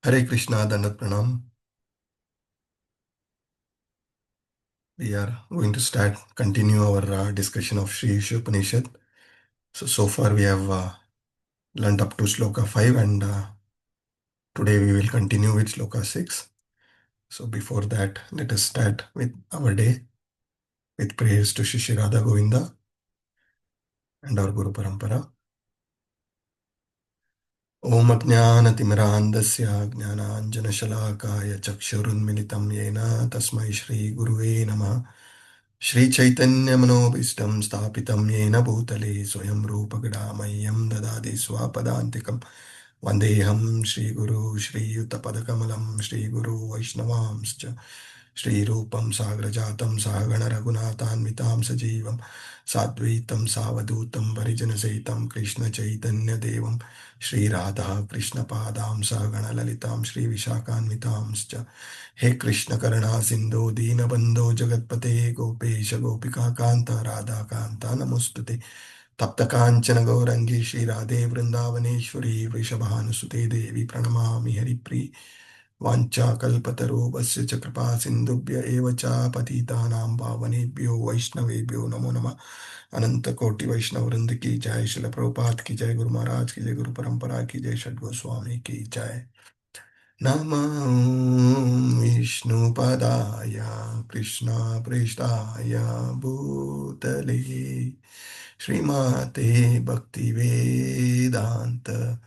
Hare Krishna, Dandat Pranam. We are going to continue our discussion of Sri Upanishad. So far we have learned up to Sloka 5 and today we will continue with Sloka 6. So before that, let us start with our day with prayers to Shri Radha Govinda and our Guru Parampara. Om Ajnanatimirandasya Jnananjanashalakaya Chakshurunmilitam Yena Tasmai Shri Guruve Namah Shri Chaitanya Manobishtam Stapitam Yena Bhutale Swayam Rupa Gadamayam Dadadi Swapadantikam Vandeham Shri Guru Shri Yuttapadakamalam Shri Guru Vaishnavamscha Shri Rupam Sagrajatam Sahagana Raghunathanvitam Sajivam Sadvaitam Savadutam Parijanasetam Krishna Chaitanya Devam Shri Radha Krishna Padam Sahagana Lalitam Shri Vishakhanvitamscha He Krishna Karuna Sindhu Deenabandho Jagatpate Gopesha Gopika Kanta Radha Kanta Namostute Tapta Kanchana Gaurangi Shri Radhe Vrindavaneshwari Vrishabhanusute Devi Pranamami Haripri Vancha Kalpatarubhasya Chakrapa Sindhubhya Evacha Patitanam Pavanebhyo Vaishnavebhyo Namo Namah Ananta Koti Vaishnav Vrinda Ki Jai Srila Prabhupada Ki Jai Guru Maharaj Ki Jai Guru Parampara Ki Jai Shad Goswami Ki Jai Namah Vishnu Padaya Krishna Prishtaya Bhutale Srimate Bhakti Vedanta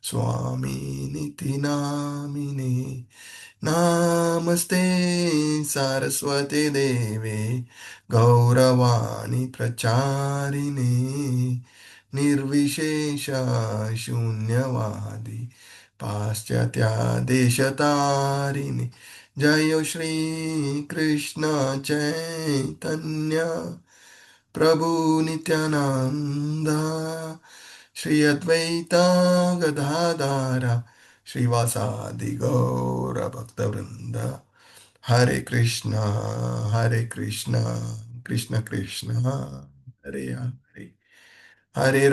Swami Niti Namine Namaste Saraswati Deve Gauravani Pracharine Nirvishesha Shunyavadi Paschatya Deshatarine Jayo Shri Krishna Chaitanya Prabhu Nityananda Shri Advaita Gadadara Srivasadi Gaura Bhaktavrinda Hare Krishna Krishna Krishna Hare Hare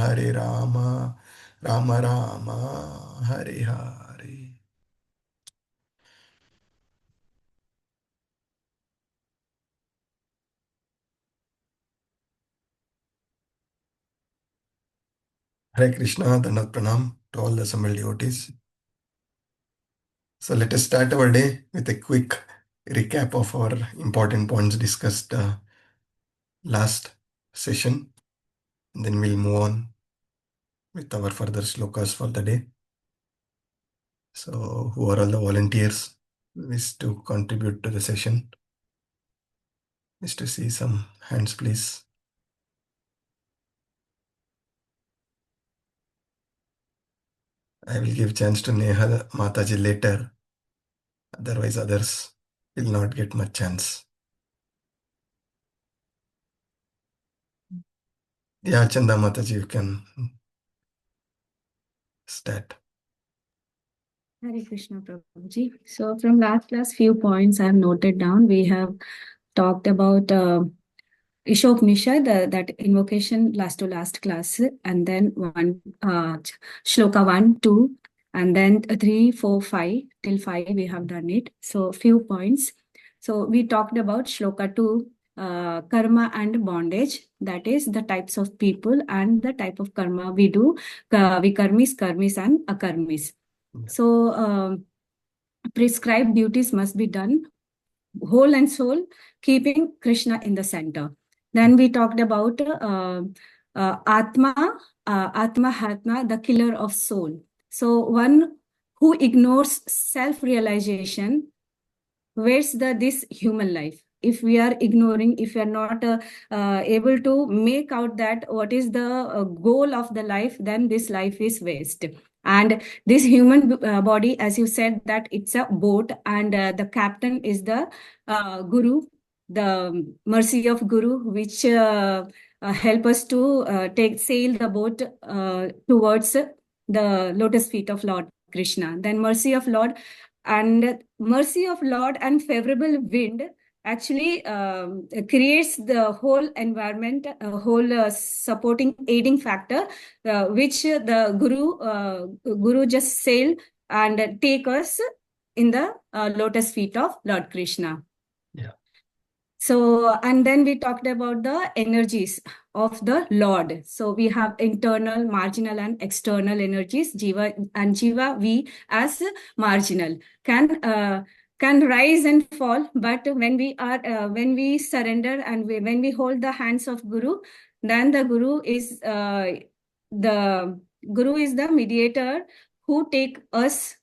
Hare Rama Rama Rama Hare Hare. Hare Krishna, Dandat Pranam to all the assembled devotees. So let us start our day with a quick recap of our important points discussed last session. Then we'll move on with our further slokas for the day. So who are all the volunteers who wish to contribute to the session? Wish to see some hands, please. I will give chance to Neha Mataji later. Otherwise, others will not get much chance. Yeah, Chanda Mataji, you can start. Hare Krishna Prabhuji. So from last class, few points I have noted down. We have talked about Ishopanishad, that invocation last to last class, and then Shloka 1, 2, and then 3, 4, 5, till 5 we have done it. So few points. So we talked about Shloka 2, karma and bondage, that is the types of people and the type of karma we do, karmis and akarmis. So prescribed duties must be done whole and soul, keeping Krishna in the center. Then we talked about Atma, Hatma, the killer of soul. So one who ignores self-realization where's this human life. If we are ignoring, if we are not able to make out that what is the goal of the life, then this life is waste. And this human body, as you said, that it's a boat, and the captain is the guru, the mercy of guru, which help us to sail the boat towards the lotus feet of Lord Krishna. Then mercy of Lord and favorable wind actually creates the whole environment, whole supporting aiding factor, which the guru just sail and take us in the lotus feet of Lord Krishna. Yeah. So, and then we talked about the energies of the Lord. So we have internal, marginal, and external energies. Jiva and Jiva, we as marginal can rise and fall. But when we surrender and when we hold the hands of Guru, then the Guru is the mediator who take us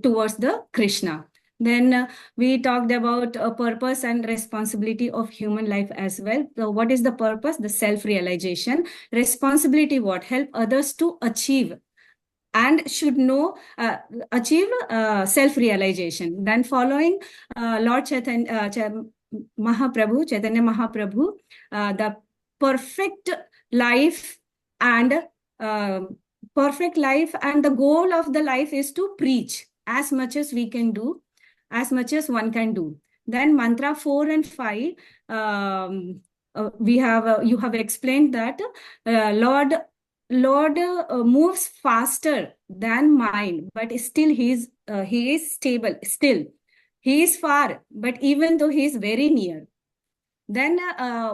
towards the Krishna. Then we talked about purpose and responsibility of human life as well. So what is the purpose? The self-realization. Responsibility, what? Help others to achieve and should know, achieve self-realization. Then following Lord Mahaprabhu, Chaitanya Mahaprabhu, the perfect life and uh, perfect life, and the goal of the life is to preach as much as we can do, as much as one can do. Then mantra 4 and 5, we have you have explained that Lord moves faster than mind, but still he is stable. Still, he is far, but even though he is very near. Then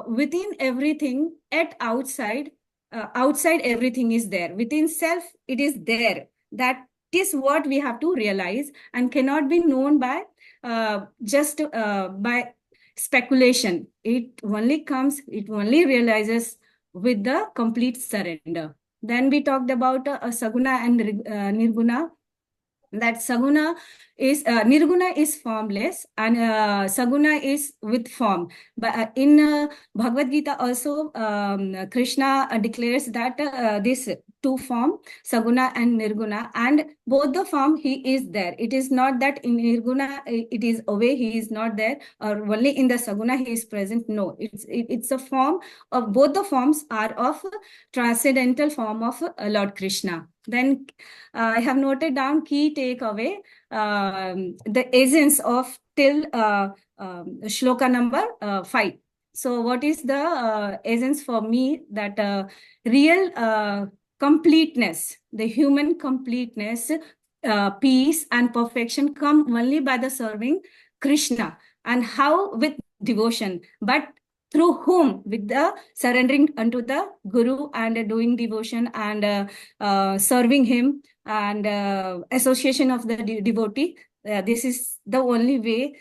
within everything, at outside, outside everything is there. Within self, it is there. That is what we have to realize, and cannot be known by just by speculation. It only realizes with the complete surrender. Then we talked about Saguna and Nirguna. That Saguna is Nirguna is formless, and Saguna is with form. But in Bhagavad Gita also, Krishna declares that this two form, Saguna and Nirguna, and both the form he is there. It is not that in Nirguna it is away, he is not there, or only in the Saguna he is present. No, it's a form of, both the forms are of transcendental form of Lord Krishna. Then I have noted down key takeaway, the essence of till shloka number 5. So what is the essence for me? That real completeness, the human completeness, peace and perfection come only by the serving Krishna. And how? With devotion. But through whom? With the surrendering unto the Guru and doing devotion and serving him and association of the devotee. This is the only way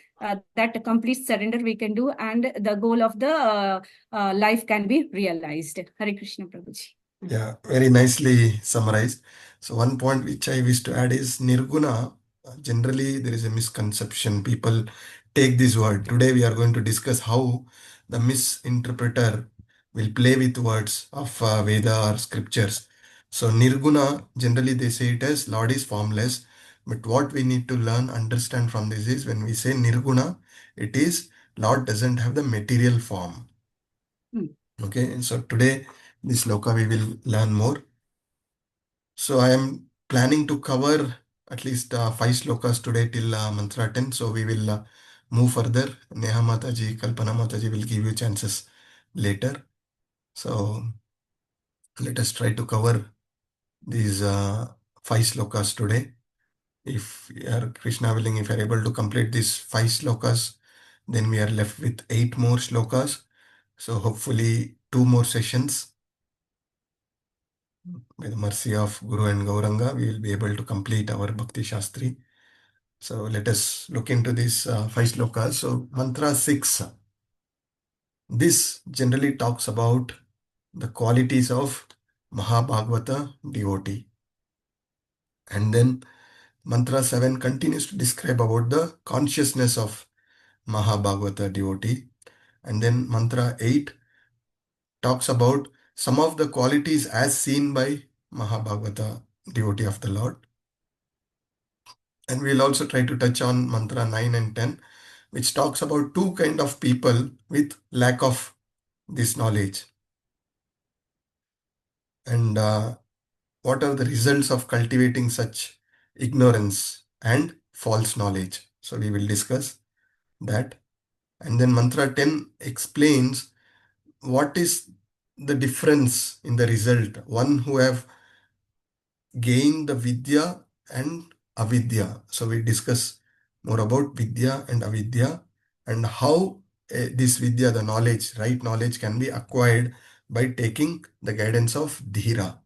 that complete surrender we can do, and the goal of the life can be realized. Hare Krishna, Prabhuji. Yeah, very nicely summarized. So one point which I wish to add is Nirguna. Generally, there is a misconception. People take this word. Today we are going to discuss how the misinterpreter will play with words of Veda or scriptures. So Nirguna, generally they say it as Lord is formless. But what we need to learn, understand from this is when we say Nirguna, it is Lord doesn't have the material form. Okay, and so today this sloka we will learn more. So I am planning to cover at least 5 slokas today till mantra 10. So we will move further. Neha Mataji, Kalpana Mataji will give you chances later. So let us try to cover these 5 slokas today. If you are Krishna willing, if you are able to complete these 5 slokas, then we are left with 8 more slokas. So hopefully 2 more sessions. By the mercy of Guru and Gauranga, we will be able to complete our Bhakti Shastri. So let us look into these 5 slokas. So mantra 6. This generally talks about the qualities of Mahabhagavata devotee. And then mantra 7 continues to describe about the consciousness of Mahabhagavata devotee. And then mantra 8 talks about some of the qualities as seen by Mahabhagavata devotee of the Lord. And we'll also try to touch on mantra 9 and 10, which talks about two kind of people with lack of this knowledge. And what are the results of cultivating such ignorance and false knowledge? So we will discuss that. And then mantra 10 explains what is the difference in the result. One who have gained the vidya and avidya. So we discuss more about vidya and avidya and how this vidya, the knowledge, right knowledge can be acquired by taking the guidance of dhira.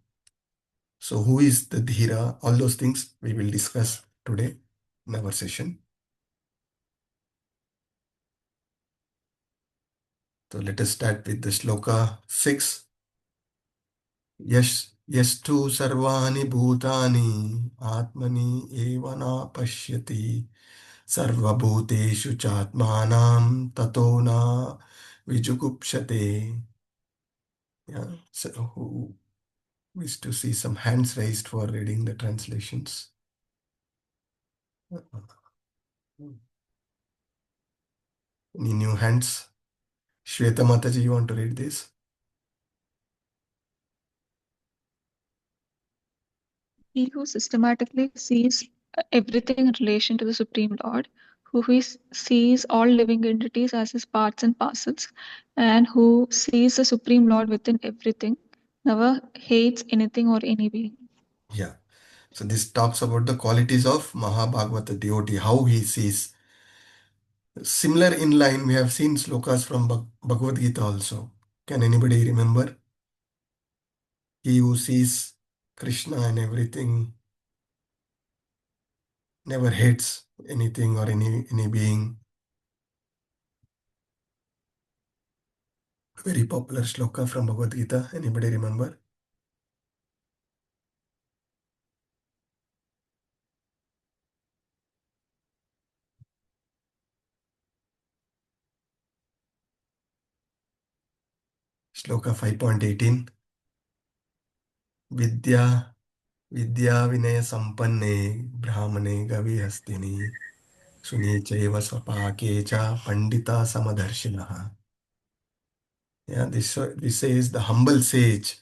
So who is the dhira? All those things we will discuss today in our session. So let us start with the Sloka 6. Yastu sarvani bhutani atmani eva na pashyati sarvabhuteshu chatmanam tato na vijugupshate. Yeah, so who wish to see some hands raised for reading the translations? Any new hands? Shweta Mataji, you want to read this? He who systematically sees everything in relation to the Supreme Lord, sees all living entities as his parts and parcels, and who sees the Supreme Lord within everything, never hates anything or any being. Yeah. So this talks about the qualities of Mahabhagavata devotee, how he sees. Similar in line, we have seen slokas from Bhagavad Gita also. Can anybody remember? He who sees Krishna and everything never hates anything or any being. Very popular sloka from Bhagavad Gita. Anybody remember? Sloka 5.18. Vidya Vinaya Sampanne Brahmane Gavi Hastini Sunichaiva Swapakecha Pandita Samadarshinaha. Yeah, this says the humble sage,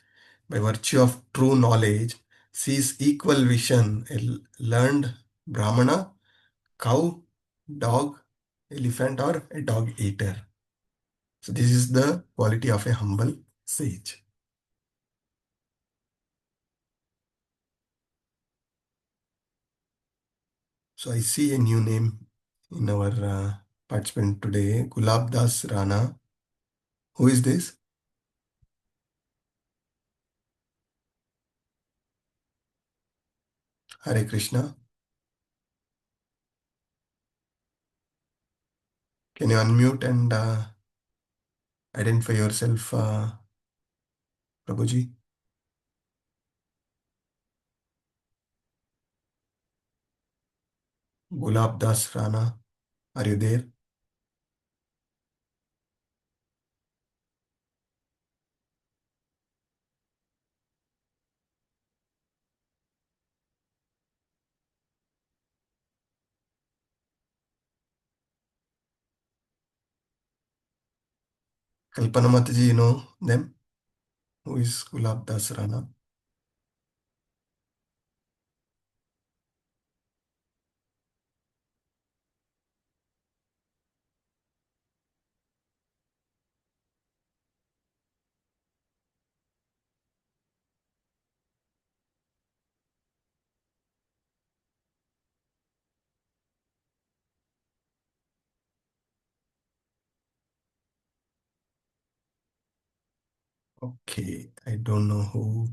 by virtue of true knowledge, sees equal vision, a learned Brahmana, cow, dog, elephant, or a dog eater. So this is the quality of a humble sage. So I see a new name in our participant today, Gulab Das Rana. Who is this? Hare Krishna. Can you unmute and identify yourself, Prabhuji? Gulab Das Rana, are you there? Kalpana Mataji, you know them? Who is Gulab Das Rana? Okay, I don't know who.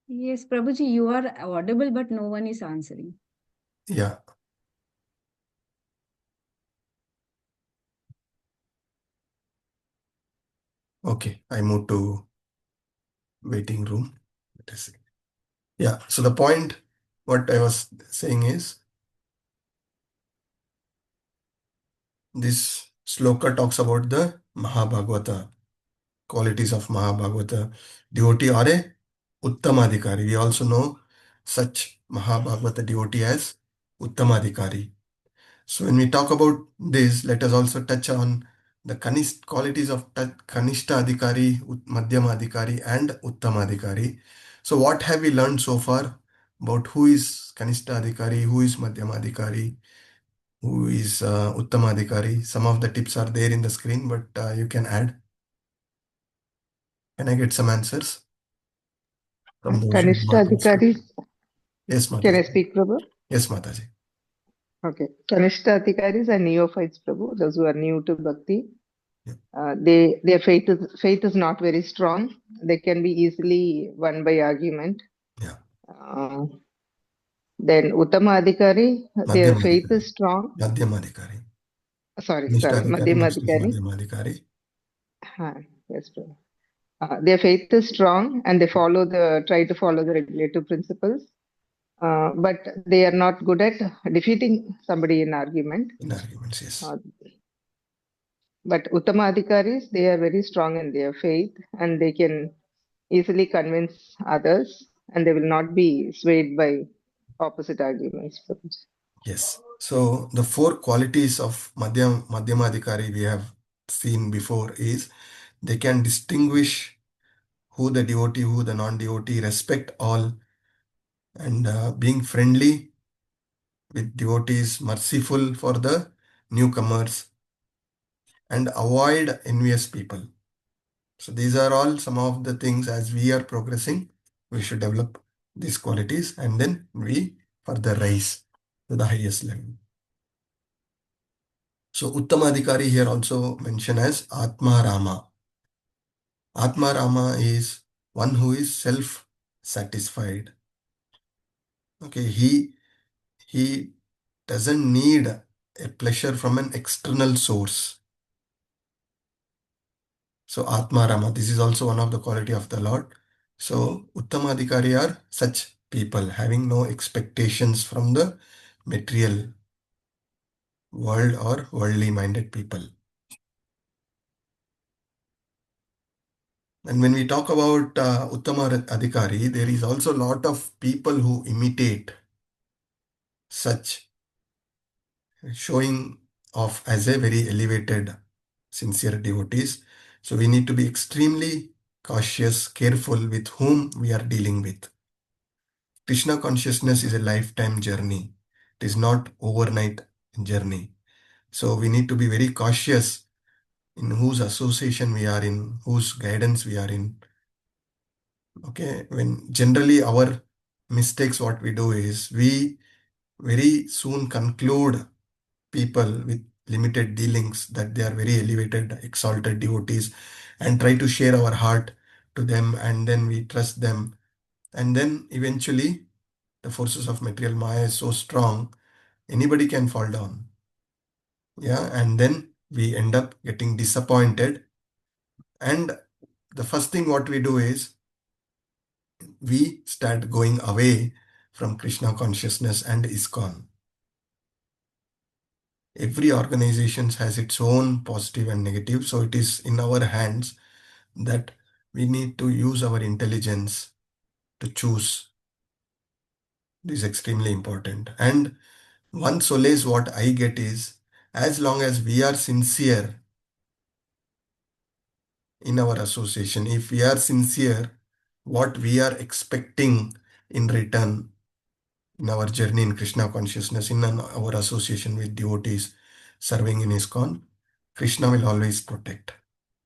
Yes, Prabhuji, you are audible, but no one is answering. Yeah. Okay, I moved to waiting room. Let us see. Yeah, so the point, what I was saying is, this sloka talks about the Mahabhagavata, qualities of Mahabhagavata devotee or a Uttamadhikari. We also know such Mahabhagavata devotee as Uttamadhikari. So when we talk about this, let us also touch on the qualities of Kanishta Adhikari, Madhyama Adhikari, and Uttama Adhikari. So what have we learned so far about who is Kanishta Adhikari, who is Madhyama Adhikari, who is Uttama Adhikari? Some of the tips are there in the screen, but you can add. Can I get some answers from those who Kanishta are posted? Adhikari, Yes, Can I Mataji. speak, Prabhu? Yes, Mataji. Okay. Kanishta Adhikaris are neophytes, Prabhu, those who are new to Bhakti. Yeah. Their faith is not very strong. They can be easily won by argument. Yeah. Then Uttama Adhikari, their faith Madhyamadhikari. is strong. Madhyamadhikari. Sorry, Nishtadhikari Madhyama next is Adhikari. Madhyamadhikari. Yes, Prabhu. Their faith is strong and they try to follow the regulative principles. But they are not good at defeating somebody in argument. In arguments, yes. But Uttama Adhikaris, they are very strong in their faith and they can easily convince others and they will not be swayed by opposite arguments. Yes. So the 4 qualities of Madhyamadhikari we have seen before is they can distinguish who the devotee, who the non-devotee, respect all, and being friendly with devotees, merciful for the newcomers, and avoid envious people. So these are all some of the things as we are progressing, we should develop these qualities and then we further rise to the highest level. So Uttamadhikari here also mentioned as Atma Rama. Atma Rama is one who is self-satisfied. Okay, he doesn't need a pleasure from an external source. So Atma Rama, this is also one of the quality of the Lord. So Uttamadhikari are such people having no expectations from the material world or worldly minded people. And when we talk about Uttama Adhikari, there is also a lot of people who imitate such, showing off as a very elevated, sincere devotees. So we need to be extremely cautious, careful with whom we are dealing with. Krishna consciousness is a lifetime journey. It is not overnight journey. So we need to be very cautious in whose association we are in, whose guidance we are in. Okay, when generally our mistakes, what we do is we very soon conclude people with limited dealings that they are very elevated, exalted devotees and try to share our heart to them and then we trust them. And then eventually the forces of material Maya is so strong, anybody can fall down. Yeah, and then we end up getting disappointed. And the first thing what we do is we start going away from Krishna consciousness and ISKCON. Every organization has its own positive and negative. So it is in our hands that we need to use our intelligence to choose. This is extremely important. And one solace what I get is as long as we are sincere in our association, if we are sincere, what we are expecting in return in our journey in Krishna consciousness, in our association with devotees serving in ISKCON, Krishna will always protect.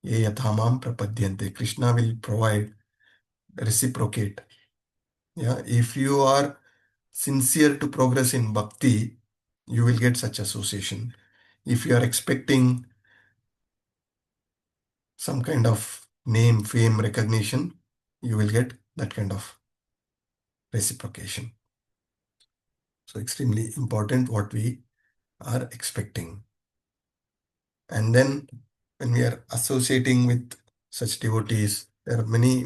Ye yathamam prapadyante. Krishna will provide, reciprocate. Yeah, if you are sincere to progress in bhakti, you will get such association. If you are expecting some kind of name, fame, recognition, you will get that kind of reciprocation. So extremely important what we are expecting. And then when we are associating with such devotees, there are many,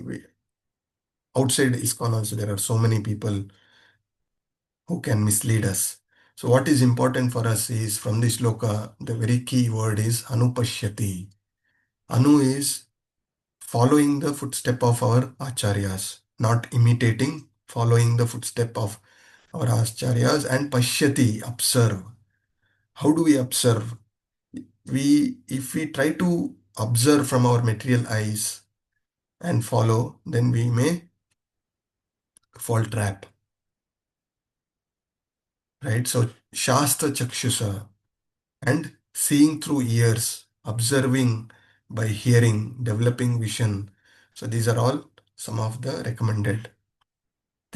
outside ISKCON also there are so many people who can mislead us. So what is important for us is from this Sloka, the very key word is Anupashyati. Anu is following the footstep of our acharyas, not imitating, following the footstep of our acharyas, and pashyati, observe. How do we observe? If we try to observe from our material eyes and follow, then we may fall trap. Right? So Shastra Chakshusa and seeing through ears, observing by hearing, developing vision. So these are all some of the recommended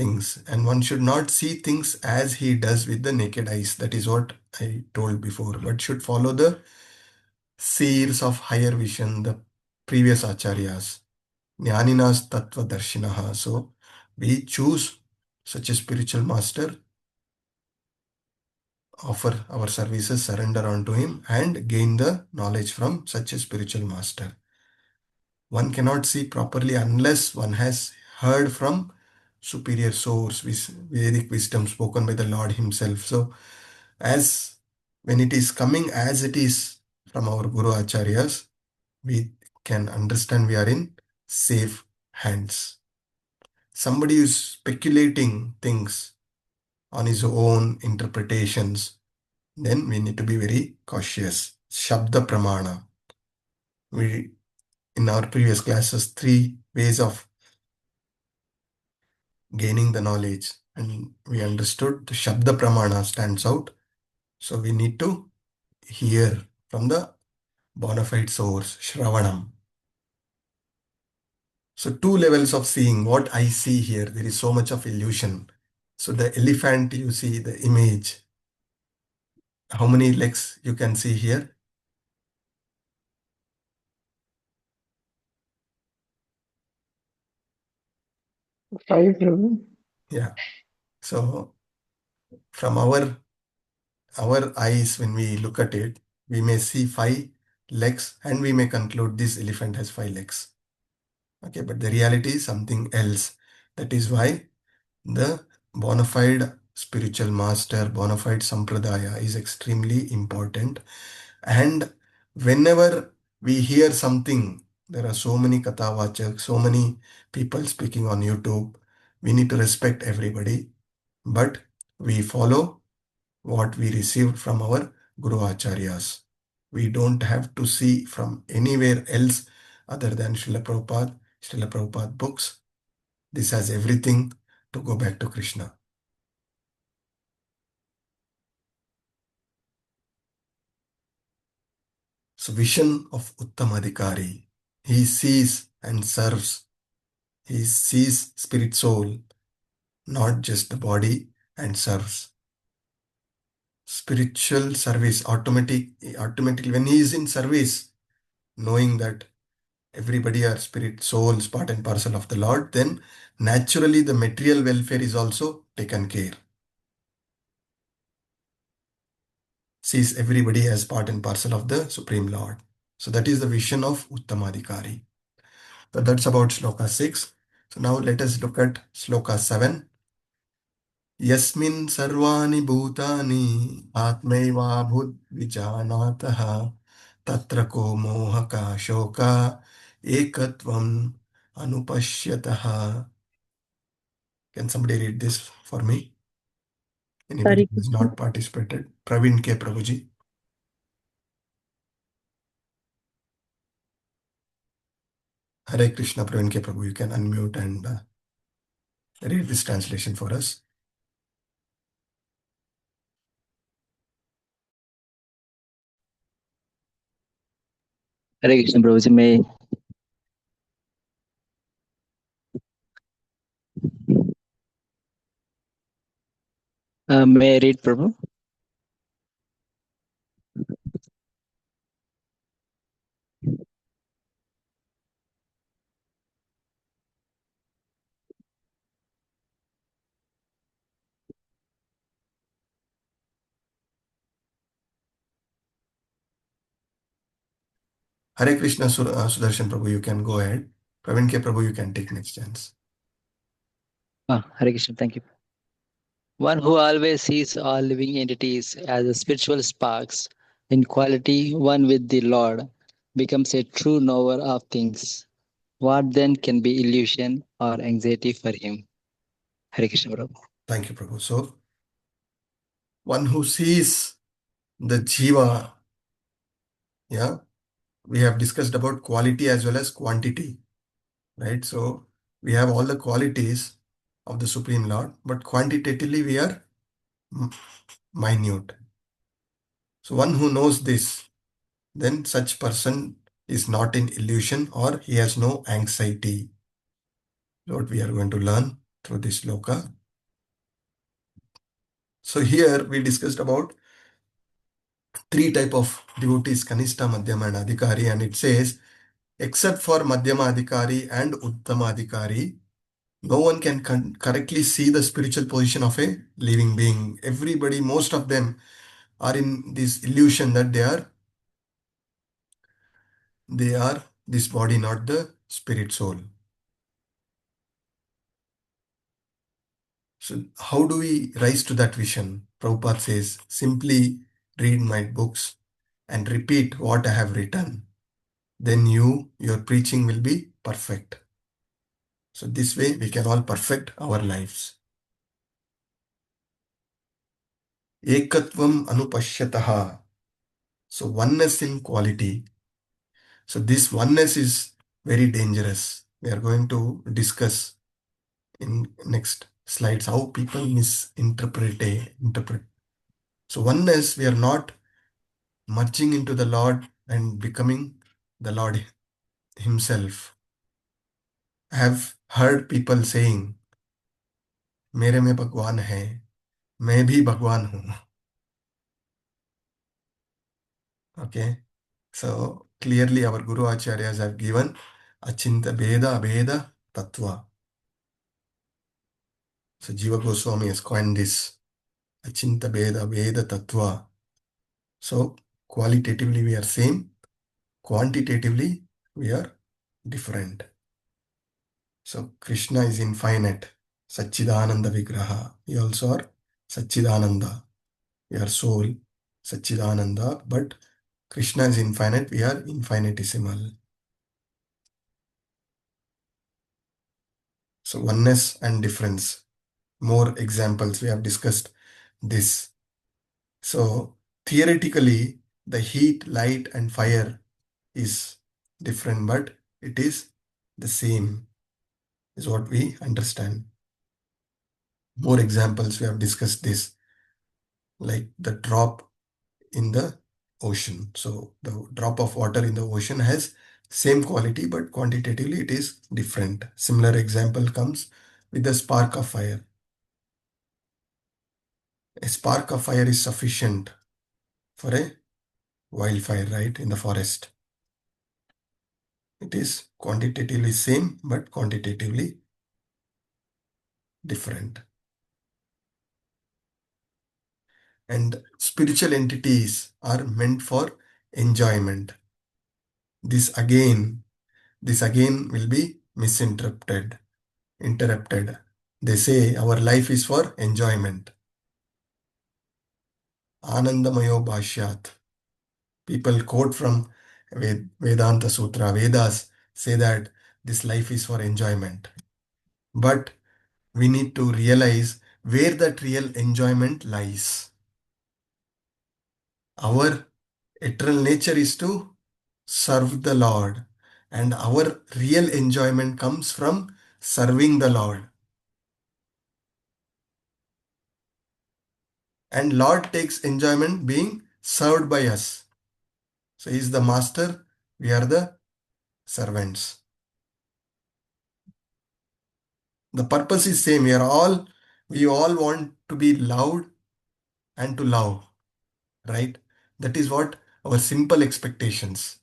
things, and one should not see things as he does with the naked eyes. That is what I told before, but should follow the seers of higher vision, the previous acharyas, Jnaninas Tattva Darshinaha. So we choose such a spiritual master, offer our services, surrender unto him, and gain the knowledge from such a spiritual master. One cannot see properly unless one has heard from superior source, Vedic wisdom spoken by the Lord himself. So as when it is coming as it is from our Guru Acharyas, we can understand we are in safe hands. Somebody is speculating things on his own interpretations, then we need to be very cautious. Shabda Pramana. We, in our previous classes, 3 ways of gaining the knowledge, and we understood the Shabda Pramana stands out. So we need to hear from the bona fide source, Shravanam. So 2 levels of seeing. What I see here, there is so much of illusion. So the elephant, you see the image. How many legs you can see here? 5, Prabhu. Yeah. So from our eyes, when we look at it, we may see 5 legs and we may conclude this elephant has 5 legs. Okay, but the reality is something else. That is why the bona fide spiritual master, bona fide sampradaya is extremely important. And whenever we hear something, there are so many kathavachaks, so many people speaking on YouTube. We need to respect everybody, but we follow what we received from our Guru Acharyas. We don't have to see from anywhere else other than Srila Prabhupada books. This has everything to go back to Krishna. So vision of Uttamadhikari. He sees and serves. He sees spirit soul, not just the body, and serves. Spiritual service automatically when he is in service, knowing that everybody are spirit souls, part and parcel of the Lord, then naturally the material welfare is also taken care. Sees everybody as part and parcel of the Supreme Lord. So that is the vision of Uttamadhikari. So that's about Sloka 6. So now let us look at Sloka 7. Yasmin sarvani bhutani atmaiva bhut vijanataha tatra ko mohaka shoka ekatvam anupashyataha. Can somebody read this for me? Anybody Hare who has Krishna. not participated? Praveen K. Prabhuji. Hare Krishna, Praveen K. Prabhu. You can unmute and read this translation for us. Hare Krishna, Prabhuji. May I read, Prabhu? Hare Krishna, Sudarshan Prabhu. You can go ahead. Praveen K. Prabhu, you can take next chance. Hare Krishna, thank you. One who always sees all living entities as a spiritual sparks in quality, one with the Lord, becomes a true knower of things. What then can be illusion or anxiety for him? Hare Krishna, Prabhu. Thank you, Prabhu. So, one who sees the Jiva, yeah, we have discussed about quality as well as quantity, right? So, we have all the qualities of the Supreme Lord, but quantitatively we are minute. So, one who knows this, then such person is not in illusion or he has no anxiety. What we are going to learn through this sloka. So here we discussed about three type of devotees, Kanishta, Madhyama and Adhikari, and it says, except for Madhyama Adhikari and Uttama Adhikari, no one can correctly see the spiritual position of a living being. Everybody, most of them are in this illusion that they are this body, not the spirit soul. So how do we rise to that vision? Prabhupada says, simply read my books and repeat what I have written. Then your preaching will be perfect. So this way we can all perfect our lives. Ekatvam anupashyataha. So oneness in quality. So this oneness is very dangerous. We are going to discuss in next slides how people interpret. So oneness, we are not merging into the Lord and becoming the Lord himself. I have heard people saying, मेरे में भगवान है, मैं भी भगवान हूँ. Okay. So clearly our Guru Acharyas have given Achinta Bheda Abheda Tattva. So Jiva Goswami has coined this Achinta Bheda Abheda Tattva. So qualitatively we are same, quantitatively we are different. So Krishna is infinite, Satchidananda Vigraha. We also are Satchidananda. We are soul, Satchidananda, but Krishna is infinite, we are infinitesimal. So oneness and difference. More examples, we have discussed this. So theoretically, the heat, light and fire is different, but it is the same, is what we understand. More examples, we have discussed this, like the drop in the ocean. So the drop of water in the ocean has same quality, but quantitatively it is different. Similar example comes with the spark of fire. A spark of fire is sufficient for a wildfire, right, in the forest. It is quantitatively same, but quantitatively different. And spiritual entities are meant for enjoyment. This again will be misinterpreted, interrupted. They say our life is for enjoyment. Anandamayo Bhashyat. People quote from Vedanta Sutra, Vedas say that this life is for enjoyment. But we need to realize where that real enjoyment lies. Our eternal nature is to serve the Lord, and our real enjoyment comes from serving the Lord. And Lord takes enjoyment being served by us. So He is the master, we are the servants. The purpose is same. We all want to be loved and to love, right? That is what our simple expectations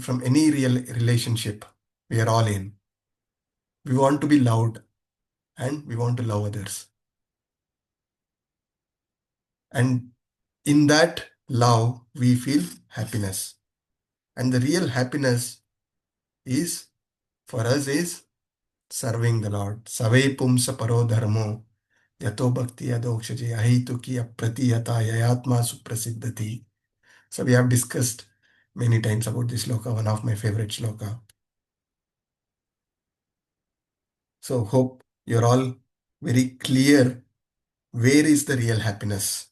from any real relationship we are all in. We want to be loved and we want to love others. And in that love, we feel happiness. And the real happiness is, for us, is serving the Lord. Save pumsa paro dharmo yato bhakti adokshaje ahituki apratiyata yayatma suprasiddhati. So we have discussed many times about this sloka, one of my favorite sloka. So hope you're all very clear where is the real happiness.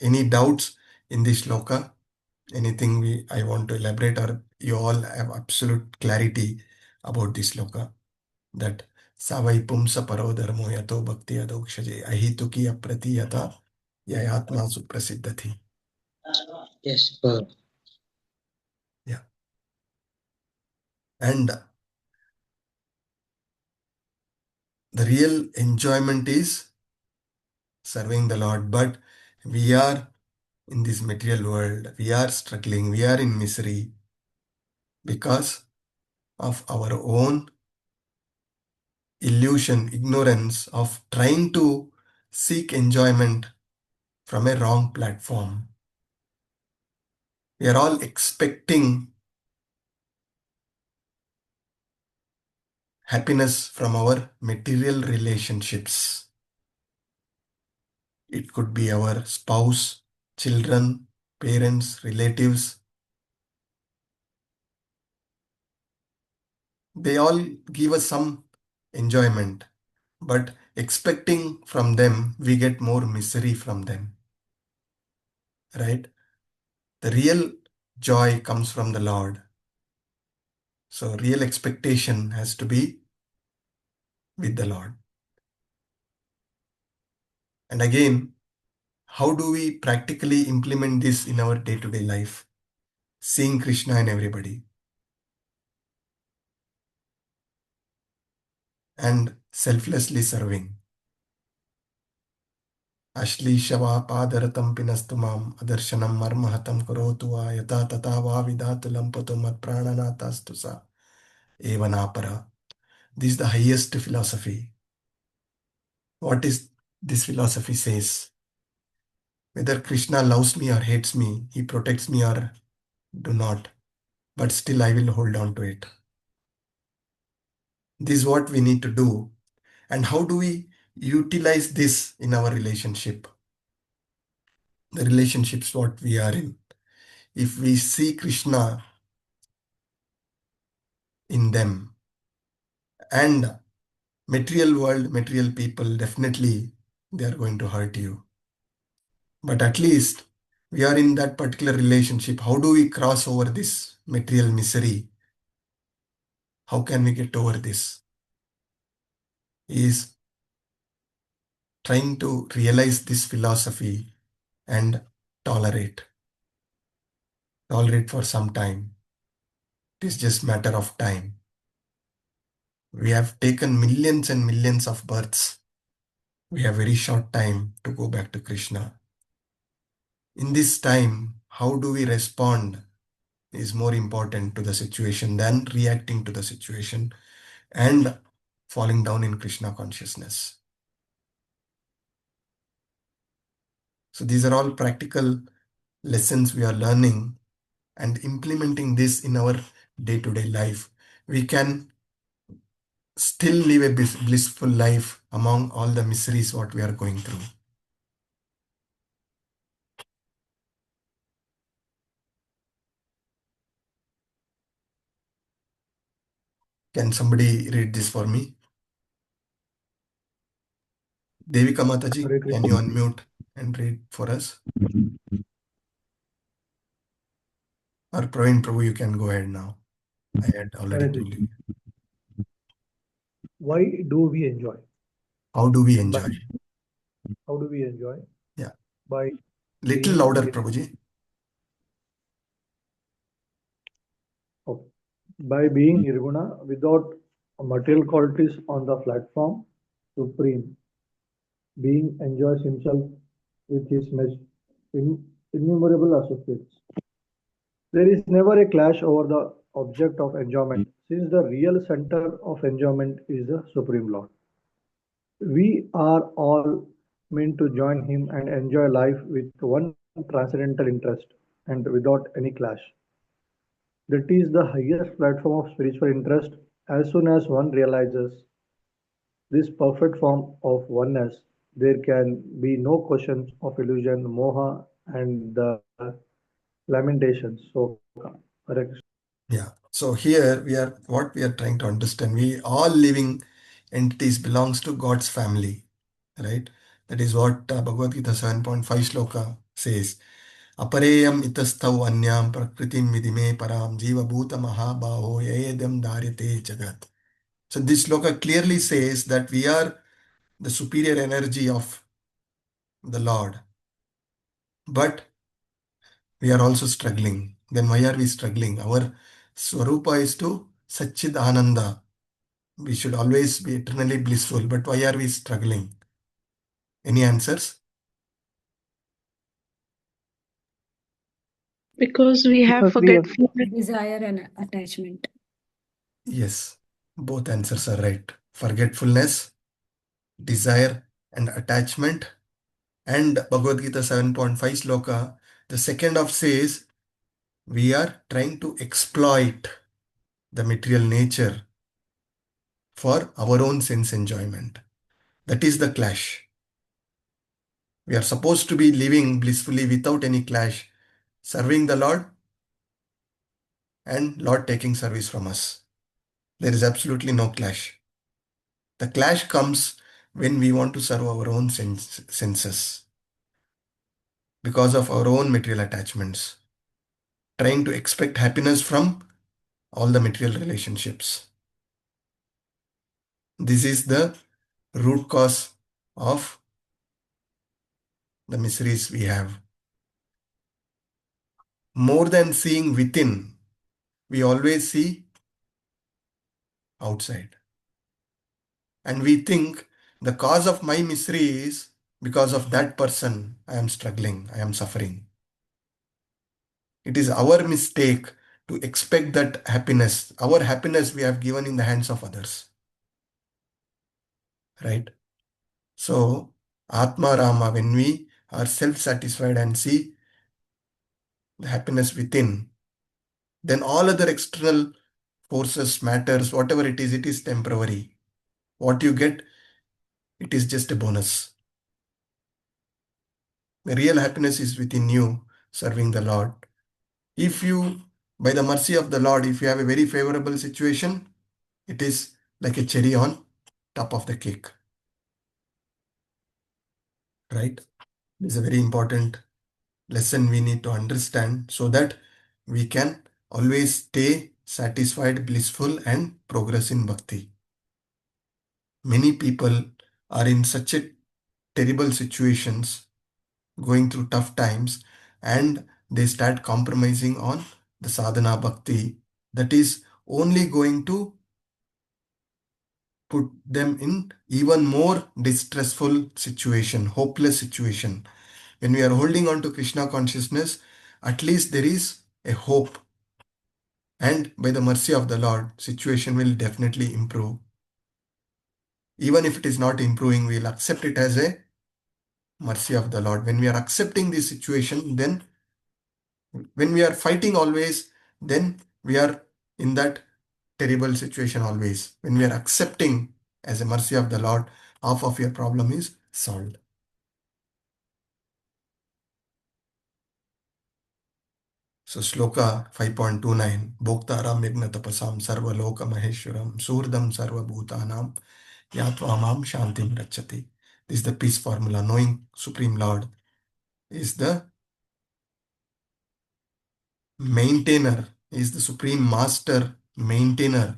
Any doubts in this sloka? Anything I want to elaborate, or you all have absolute clarity about this sloka? That savai pumsa paro dharmo yato bhakti adokshaje ahituki apratiyata yayatma suprasiddhati. Yes. Yeah. And The real enjoyment is serving the Lord. But we are in this material world. We are struggling. We are in misery because of our own illusion, ignorance of trying to seek enjoyment from a wrong platform. We are all expecting happiness from our material relationships. It could be our spouse, children, parents, relatives. They all give us some enjoyment, but expecting from them, we get more misery from them. Right? The real joy comes from the Lord. So real expectation has to be with the Lord. And again, how do we practically implement this in our day-to-day life? Seeing Krishna in everybody and selflessly serving. Ashli-shava padaratam pinastumam adarshanam marmahatam karotu va yata tata va vidatu lampatu mat prananatastusa evanapara. This is the highest philosophy. What is this philosophy says? Whether Krishna loves me or hates me, he protects me or do not, but still I will hold on to it. This is what we need to do. And how do we utilize this in our relationship? The relationships what we are in. If we see Krishna in them and material world, material people, definitely they are going to hurt you. But at least we are in that particular relationship. How do we cross over this material misery? How can we get over this? Is trying to realize this philosophy and tolerate. Tolerate for some time. It is just matter of time. We have taken millions and millions of births. We have very short time to go back to Krishna. In this time, how do we respond is more important to the situation than reacting to the situation and falling down in Krishna consciousness. So these are all practical lessons we are learning and implementing this in our day-to-day life. We can still live a blissful life among all the miseries what we are going through. Can somebody read this for me? Devika Mataji, can you unmute and read for us? Or Praveen Prabhu, you can go ahead now. I had already told you. Why do we enjoy? How do we enjoy? How do we enjoy? Yeah. By Little louder, Prabhuji. by being nirguna without material qualities on the platform, supreme. Being enjoys himself with his innumerable associates. There is never a clash over the object of enjoyment, since the real center of enjoyment is the Supreme Lord. We are all meant to join him and enjoy life with one transcendental interest and without any clash. That is the highest platform of spiritual interest. As soon as one realizes this perfect form of oneness, there can be no questions of illusion, moha, and the lamentations. So, Yeah. So here what we are trying to understand, we all living entities belongs to God's family, right? That is what Bhagavadgita 7.5 Sloka says. Apareyam itasthav anyam prakritim vidime param jiva bhuta mahabaho yayedam daryate jagat. So this sloka clearly says that we are the superior energy of the Lord. But we are also struggling. Then why are we struggling? Our Swarupa is to Satchid Ananda. We should always be eternally blissful. But why are we struggling? Any answers? Because we have Because we have forgetfulness. Desire and attachment. Yes, both answers are right. Forgetfulness, desire, and attachment. And Bhagavad Gita 7.5 Sloka, the second of says, we are trying to exploit the material nature for our own sense enjoyment. That is the clash. We are supposed to be living blissfully without any clash, serving the Lord and Lord taking service from us. There is absolutely no clash. The clash comes when we want to serve our own senses because of our own material attachments, trying to expect happiness from all the material relationships. This is the root cause of the miseries we have. More than seeing within, we always see outside. And we think the cause of my misery is because of that person I am struggling, I am suffering. It is our mistake to expect that happiness. Our happiness we have given in the hands of others. Right? So, Atma Rama, when we are self-satisfied and see the happiness within, then all other external forces, matters, whatever it is temporary. What you get, it is just a bonus. The real happiness is within you, serving the Lord. If you, by the mercy of the Lord, if you have a very favorable situation, it is like a cherry on top of the cake. Right? This is a very important lesson we need to understand so that we can always stay satisfied, blissful, and progress in bhakti. Many people are in such a terrible situations, going through tough times, and they start compromising on the sadhana bhakti that is only going to put them in even more distressful situation, hopeless situation. When we are holding on to Krishna consciousness, at least there is a hope. And by the mercy of the Lord, situation will definitely improve. Even if it is not improving, we'll accept it as a mercy of the Lord. When we are accepting this situation, then when we are fighting always, then we are in that terrible situation always. When we are accepting as a mercy of the Lord, half of your problem is solved. So Sloka 5.29 Bhoktaram Yagna Tapasam Sarva Loka Maheshwaram Surdam Sarva Bhutanam Yatvamam Shantim Rachati. This is the peace formula. Knowing Supreme Lord is the maintainer, is the Supreme Master maintainer.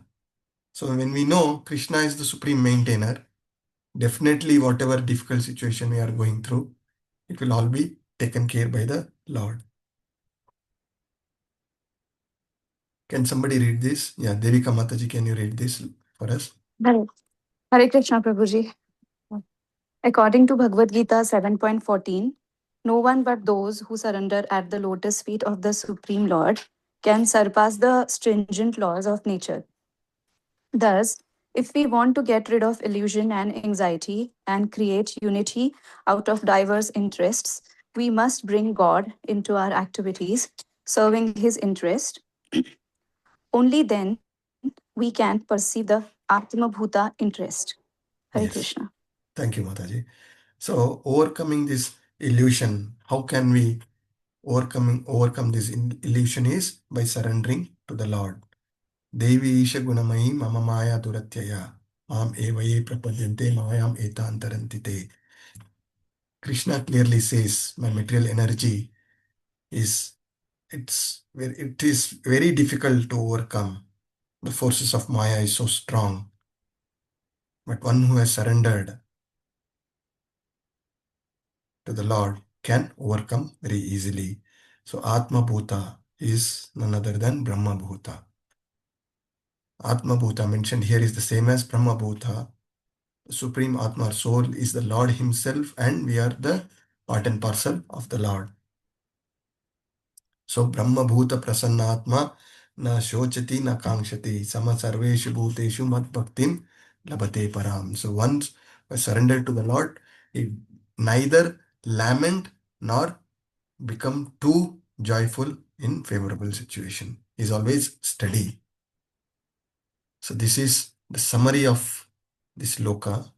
So when we know Krishna is the Supreme maintainer, definitely whatever difficult situation we are going through, it will all be taken care by the Lord. Can somebody read this? Yeah, Devika Mataji, can you read this for us? Hare Hare Krishna Prabhuji. According to Bhagavad Gita 7.14, no one but those who surrender at the lotus feet of the Supreme Lord can surpass the stringent laws of nature. Thus, if we want to get rid of illusion and anxiety and create unity out of diverse interests, we must bring God into our activities, serving His interest. Only then we can perceive the Atma Bhuta interest. Hare Yes. Krishna. Thank you, Mataji. So overcoming this illusion, how can we overcome this illusion is by surrendering to the Lord. Devi Isha Gunamayi Mama Maya Duratyaya Mam Evaye Prapadyante Mayam Etantarantite. Krishna clearly says my material energy is it is very difficult to overcome. The forces of Maya is so strong. But one who has surrendered to the Lord can overcome very easily. So Atma Bhuta is none other than Brahma Bhuta. Atma Bhuta mentioned here is the same as Brahma Bhuta. The Supreme Atma or soul is the Lord himself, and we are the part and parcel of the Lord. So Brahma Bhuta Prasannatma na shochati na kankshati sama sarveshu bhuteshu mat bhaktim labate param. So once I surrender to the Lord, he neither lament nor become too joyful in favorable situation. He is always steady. So this is the summary of this loka.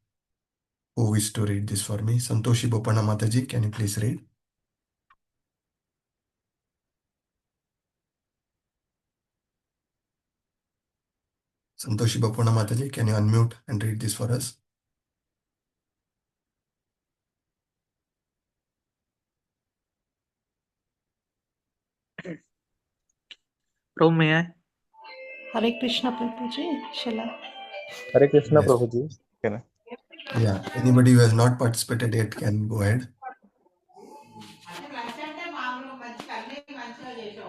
Who is to read this for me? Santoshi Bopana Mataji, can you please read? Santoshi Bopana Mataji, can you unmute and read this for us? Prabhu, may I? Hare Krishna Prabhuji, shall I? Hare Krishna, Yes. Prabhuji. Can I? Yeah. Anybody who has not participated yet can go ahead.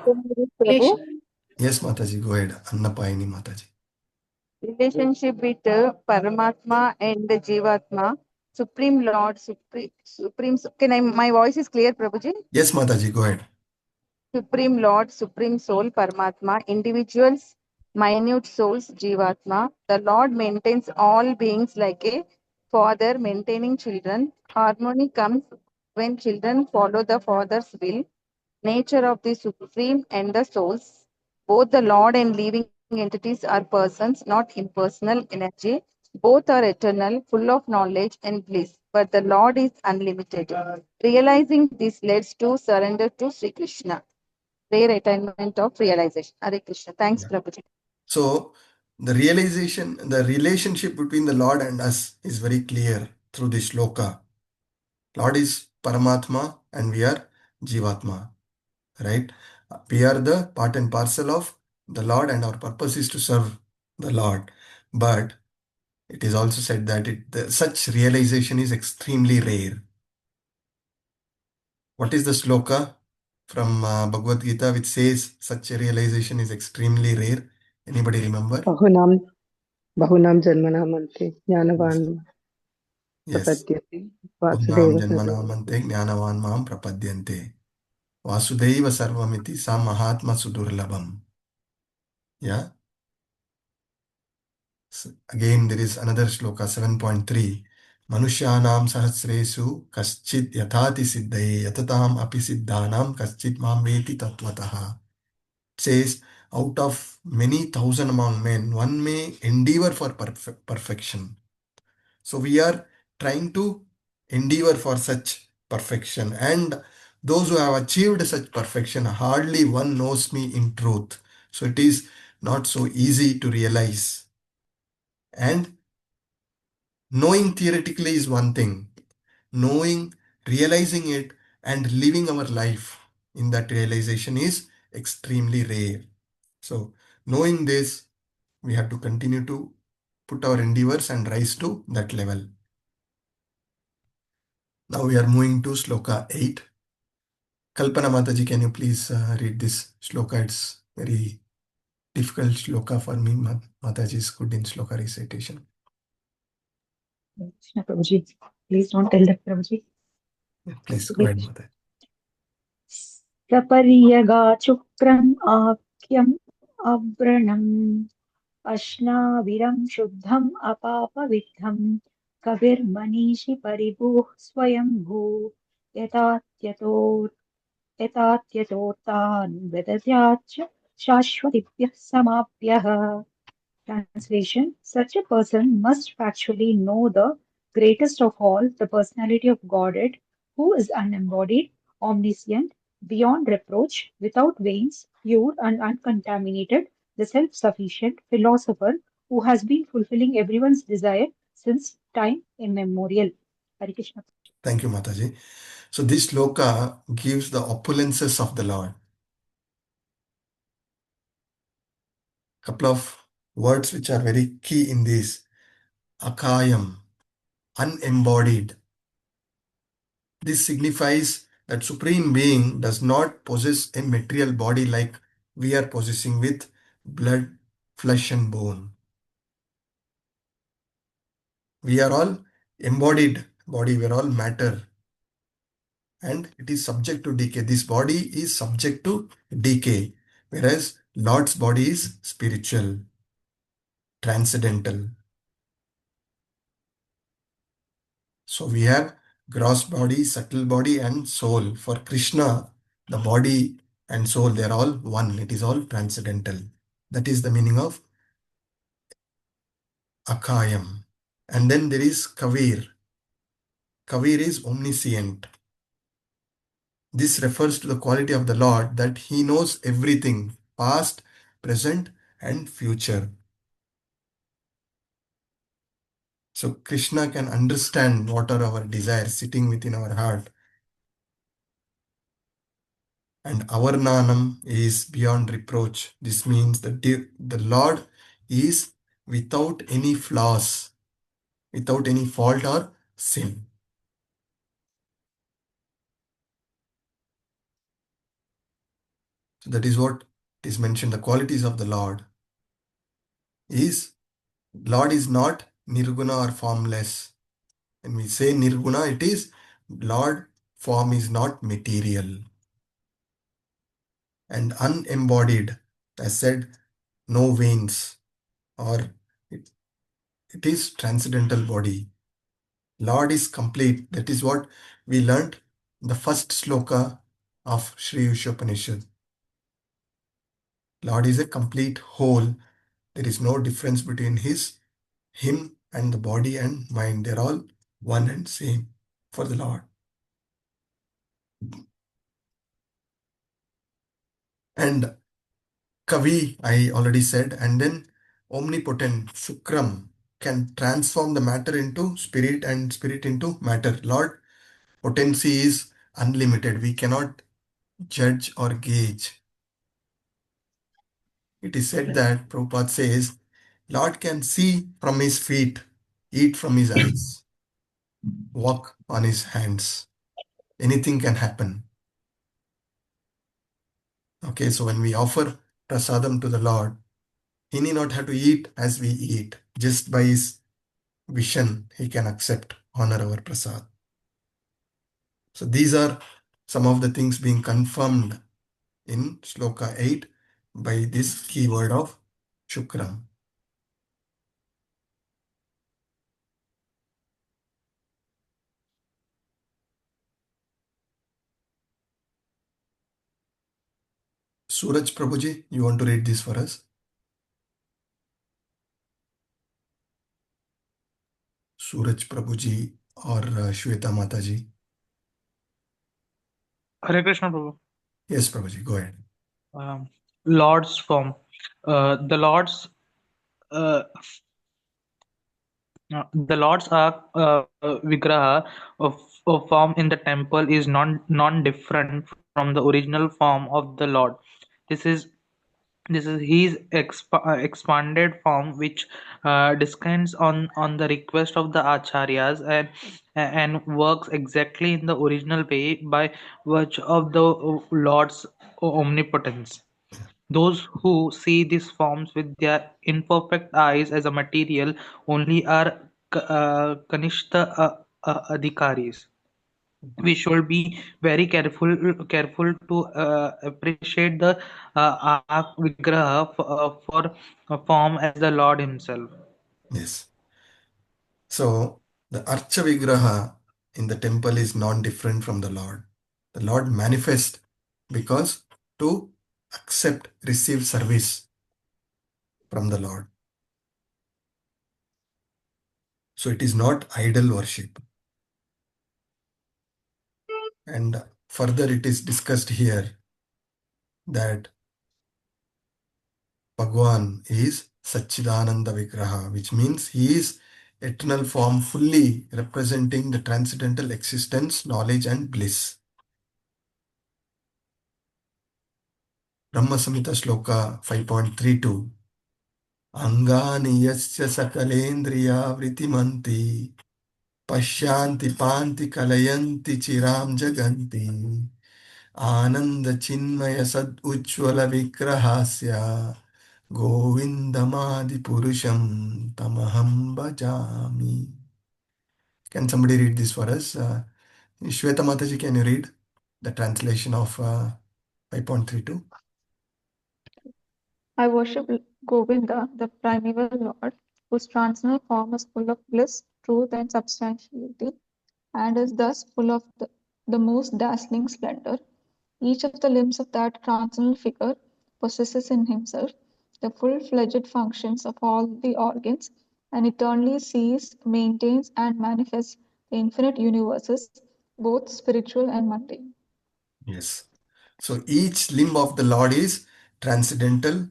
Prabhu, Yes, Mataji, go ahead. Annapayani Mataji. relationship with Paramatma and the Jivatma, Supreme Lord, Supreme. Can I? My voice is clear, Prabhuji. Yes, Mataji, go ahead. Supreme Lord, Supreme Soul, Paramatma, individuals, minute souls, Jivatma. The Lord maintains all beings like a father maintaining children. Harmony comes when children follow the father's will. Nature of the Supreme and the souls. Both the Lord and living entities are persons, not impersonal energy. Both are eternal, full of knowledge and bliss. But the Lord is unlimited. Realizing this leads to surrender to Sri Krishna. Rare attainment of realization. Hare Krishna. Thanks, Yeah. Prabhuji. So the realization, the relationship between the Lord and us is very clear through this shloka. Lord is Paramatma and we are Jivatma, right? We are the part and parcel of the Lord and our purpose is to serve the Lord. But it is also said that such realization is extremely rare. What is the sloka from Bhagavad Gita which says such a realization is extremely rare? Anybody remember? Bahunam Janmanamante Jnanavan Yes. Prapadyate Unnam Vasudeva Sarvam. janmanamante jnanavan mam prapadyante. Vasudeva sarvamiti sa mahatma sudurlabham. Yeah. So again, there is another shloka 7.3. Manushyanam sahasresu kaschit yathati siddhaye yatatam api siddhanam kaschit mam veti tattvataha. It says, out of many thousand among men, one may endeavor for perfection. So we are trying to endeavor for such perfection. And those who have achieved such perfection, hardly one knows me in truth. So it is not so easy to realize. And knowing theoretically is one thing. Knowing, realizing it, and living our life in that realization is extremely rare. So knowing this, we have to continue to put our endeavors and rise to that level. Now we are moving to Sloka 8. Kalpana Mataji, can you please read this Sloka? It's very difficult Sloka for me. Mataji is good in Sloka recitation. Krishna Prabhuji, please don't tell that Prabhuji. Please go ahead, Mataji. Sapariyaga akyam abranam Ashnaviram Shuddham Apapavidham Kabir Manishi Paribuh Swayambhu Yatatyator Yatatyatortan Vedatyach Shashwatibhyah Samapyah. Translation: such a person must factually know the greatest of all, the personality of Godhead, who is unembodied, omniscient, beyond reproach, without veins, pure and uncontaminated, the self-sufficient philosopher who has been fulfilling everyone's desire since time immemorial. Hare Krishna. Thank you, Mataji. So this Sloka gives the opulences of the Lord. Couple of words which are very key in this. Akayam, unembodied. This signifies that Supreme Being does not possess a material body like we are possessing with blood, flesh and bone. We are all embodied body, we are all matter, and it is subject to decay. This body is subject to decay, whereas Lord's body is spiritual, transcendental. So we have gross body, subtle body, and soul. For Krishna, the body and soul, they are all one. It is all transcendental. That is the meaning of Akayam. And then there is Kavir. Kavir is omniscient. This refers to the quality of the Lord that He knows everything, past, present, and future. So Krishna can understand what are our desires sitting within our heart. And our Nanam is beyond reproach. This means that the Lord is without any flaws, without any fault or sin. So that is what is mentioned. The qualities of the Lord is not nirguna or formless. When we say nirguna, it is Lord form is not material. And unembodied, as said, no veins, or it is transcendental body. Lord is complete. That is what we learnt in the first sloka of Sri Upanishad. Lord is a complete whole. There is no difference between him and the body and mind. They're all one and same for the Lord. And Kavi, I already said, and then omnipotent, Shukram, can transform the matter into spirit and spirit into matter. Lord, potency is unlimited. We cannot judge or gauge. It is said that Prabhupada says, Lord can see from his feet, eat from his eyes, walk on his hands. Anything can happen. Okay, so when we offer prasadam to the Lord, he need not have to eat as we eat. Just by his vision, he can accept, honor our prasad. So these are some of the things being confirmed in Sloka 8 by this keyword of Shukram. Suraj Prabhuji, you want to read this for us? Suraj Prabhuji or Shweta Mataji? Hare Krishna Prabhu. Yes, Prabhuji, go ahead. Lord's form. The Lord's Vigraha of form in the temple is non-different from the original form of the Lord. This is his expanded form, which descends on the request of the acharyas and works exactly in the original way by virtue of the Lord's omnipotence. Those who see these forms with their imperfect eyes as a material only are Kanishta Adhikaris. We should be very careful to appreciate the Vigraha for a form as the Lord Himself. Yes. So the Archa Vigraha in the temple is non-different from the Lord. The Lord manifests because to accept, receive service from the Lord. So it is not idol worship. And further it is discussed here that Bhagwan is Satchidananda Vigraha, which means he is eternal form fully representing the transcendental existence, knowledge and bliss. Brahma Samhita Sloka 5.32 Angani yasya sakalendriya vritimanti Pashyanti panti kalayanti chiram jaganti Ananda chinmaya sad ujjvala vigrahasya Govindamadi Purusham Tamaham Bhajami. Can somebody read this for us? Shweta Mataji, can you read the translation of 5.32? I worship Govinda, the primeval Lord, whose transcendental form is full of bliss, truth, and substantiality, and is thus full of the most dazzling splendor. Each of the limbs of that transcendental figure possesses in himself the full-fledged functions of all the organs, and eternally sees, maintains, and manifests the infinite universes, both spiritual and mundane. Yes. So each limb of the Lord is transcendental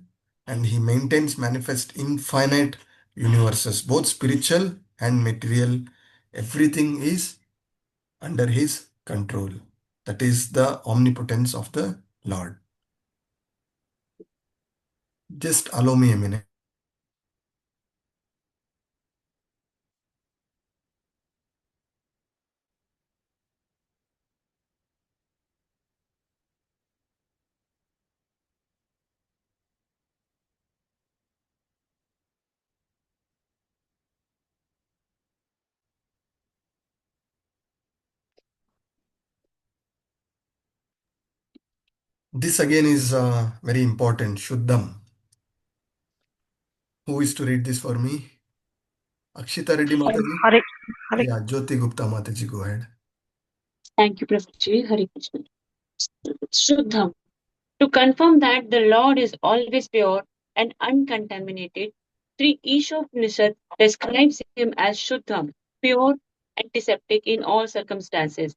and he maintains manifest infinite universes, both spiritual and material. Everything is under his control. That is the omnipotence of the Lord. Just allow me a minute. This again is very important. Shuddham. Who is to read this for me? Akshita Reddy Mataji? Hare, Hare. Yeah, Jyoti Gupta Mataji, go ahead. Thank you, Prabhuji. Hare Krishna. Shuddham. To confirm that the Lord is always pure and uncontaminated, Sri Ishopanishad describes him as Shuddham, pure, antiseptic in all circumstances.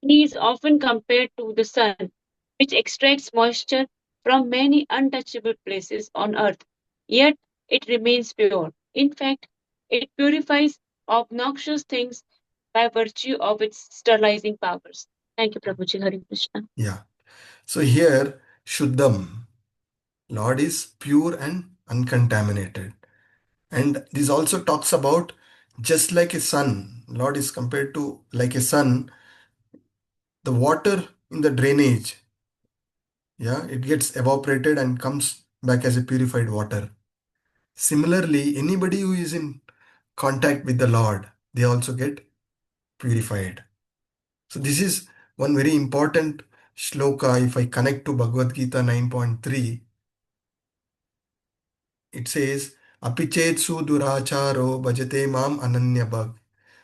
He is often compared to the sun, which extracts moisture from many untouchable places on earth, yet it remains pure. In fact, it purifies obnoxious things by virtue of its sterilizing powers. Thank you, Prabhuji. Hare Krishna. Yeah. So here, Shuddham, Lord is pure and uncontaminated. And this also talks about just like a sun. Lord is compared to like a sun. The water in the drainage, yeah, it gets evaporated and comes back as a purified water. Similarly, anybody who is in contact with the Lord, they also get purified. So this is one very important shloka. If I connect to Bhagavad Gita 9.3, it says, Apichet su duracharo bhajate mam ananya bhag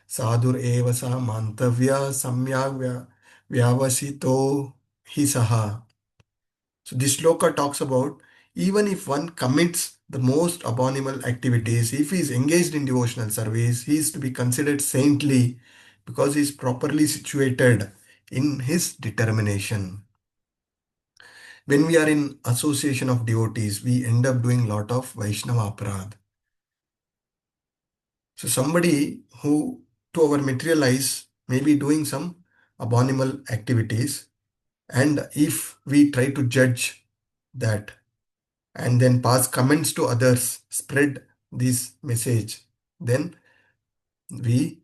sadur eva sa mantavya samyak vyavasito hi saha. So this shloka talks about even if one commits the most abominable activities, if he is engaged in devotional service, he is to be considered saintly because he is properly situated in his determination. When we are in association of devotees, we end up doing a lot of Vaishnava aparadh. So somebody who to our material eyes may be doing some abominable activities, and if we try to judge that and then pass comments to others, spread this message, then we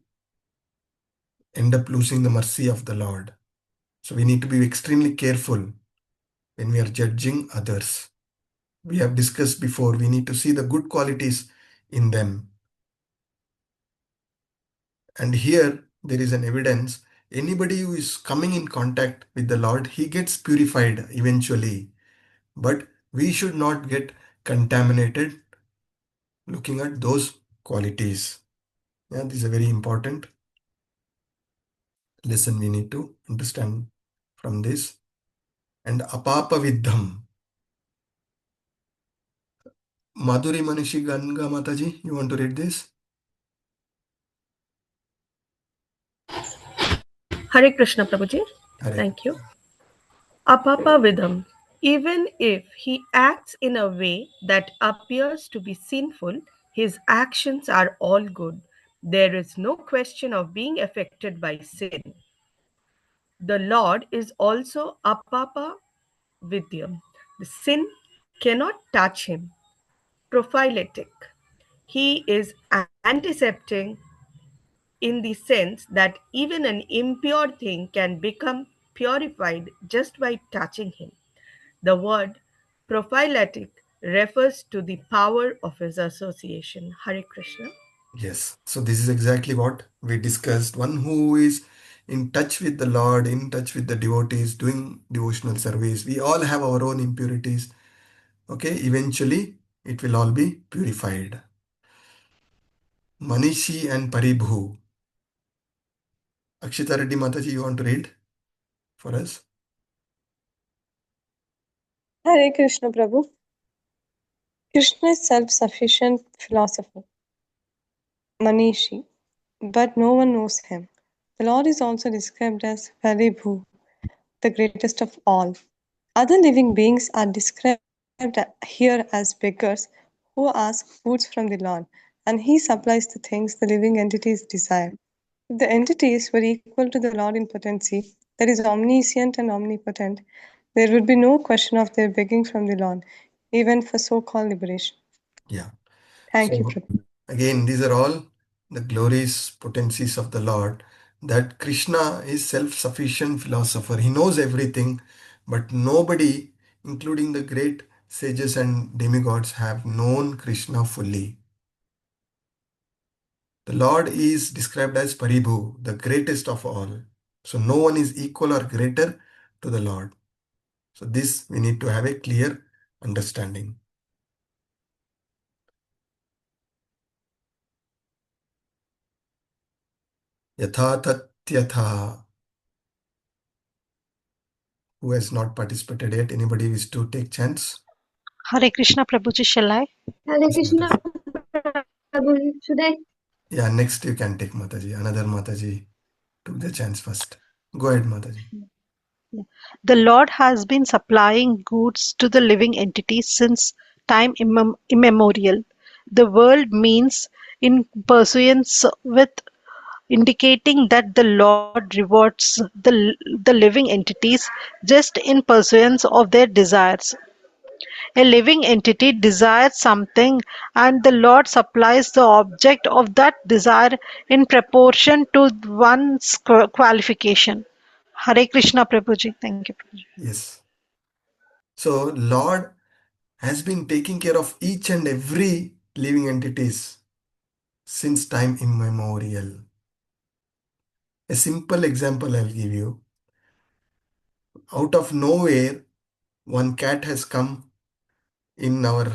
end up losing the mercy of the Lord. So we need to be extremely careful when we are judging others. We have discussed before, we need to see the good qualities in them. And here there is an evidence. Anybody who is coming in contact with the Lord, he gets purified eventually. But we should not get contaminated looking at those qualities. Yeah, this is a very important lesson we need to understand from this. And apapa vidham. Madhuri Manishi Ganga Mataji, you want to read this? Hare Krishna, Prabhuji. Hare. Thank you. Apapa Vidham. Even if he acts in a way that appears to be sinful, his actions are all good. There is no question of being affected by sin. The Lord is also Apapa Vidyam. The sin cannot touch him. Prophylatic. He is antiseptic in the sense that even an impure thing can become purified just by touching him. The word prophylactic refers to the power of his association. Hare Krishna. Yes. So this is exactly what we discussed. One who is in touch with the Lord, in touch with the devotees, doing devotional service. We all have our own impurities. Okay. Eventually, it will all be purified. Manishi and Paribhu. Akshita Reddy Mataji, you want to read for us? Hare Krishna Prabhu. Krishna is self-sufficient philosopher, Manishi, but no one knows him. The Lord is also described as Paribhu, the greatest of all. Other living beings are described here as beggars who ask foods from the Lord, and he supplies the things the living entities desire. If the entities were equal to the Lord in potency, that is omniscient and omnipotent, there would be no question of their begging from the Lord, even for so-called liberation. Yeah. Thank you, So Prabhu. again, these are all the glories, potencies of the Lord. That Krishna is self-sufficient philosopher. He knows everything, but nobody, including the great sages and demigods, have known Krishna fully. The Lord is described as Paribhu, the greatest of all. So no one is equal or greater to the Lord. So this we need to have a clear understanding. Yatha tatyatha. Who has not participated yet? Anybody wish to take chance? Hare Krishna Prabhuji, shall I? Hare Yes, Krishna Mataji. Prabhu. Should I? Yeah, next you can take Mataji. Another Mataji took the chance first. Go ahead, Mataji. The Lord has been supplying goods to the living entities since time immemorial. The world means in pursuance with indicating that the Lord rewards the living entities just in pursuance of their desires. A living entity desires something and the Lord supplies the object of that desire in proportion to one's qualification. Hare Krishna Prabhuji. Thank you. Prabhuji. Yes. So Lord has been taking care of each and every living entities since time immemorial. A simple example I'll give you. Out of nowhere, one cat has come in our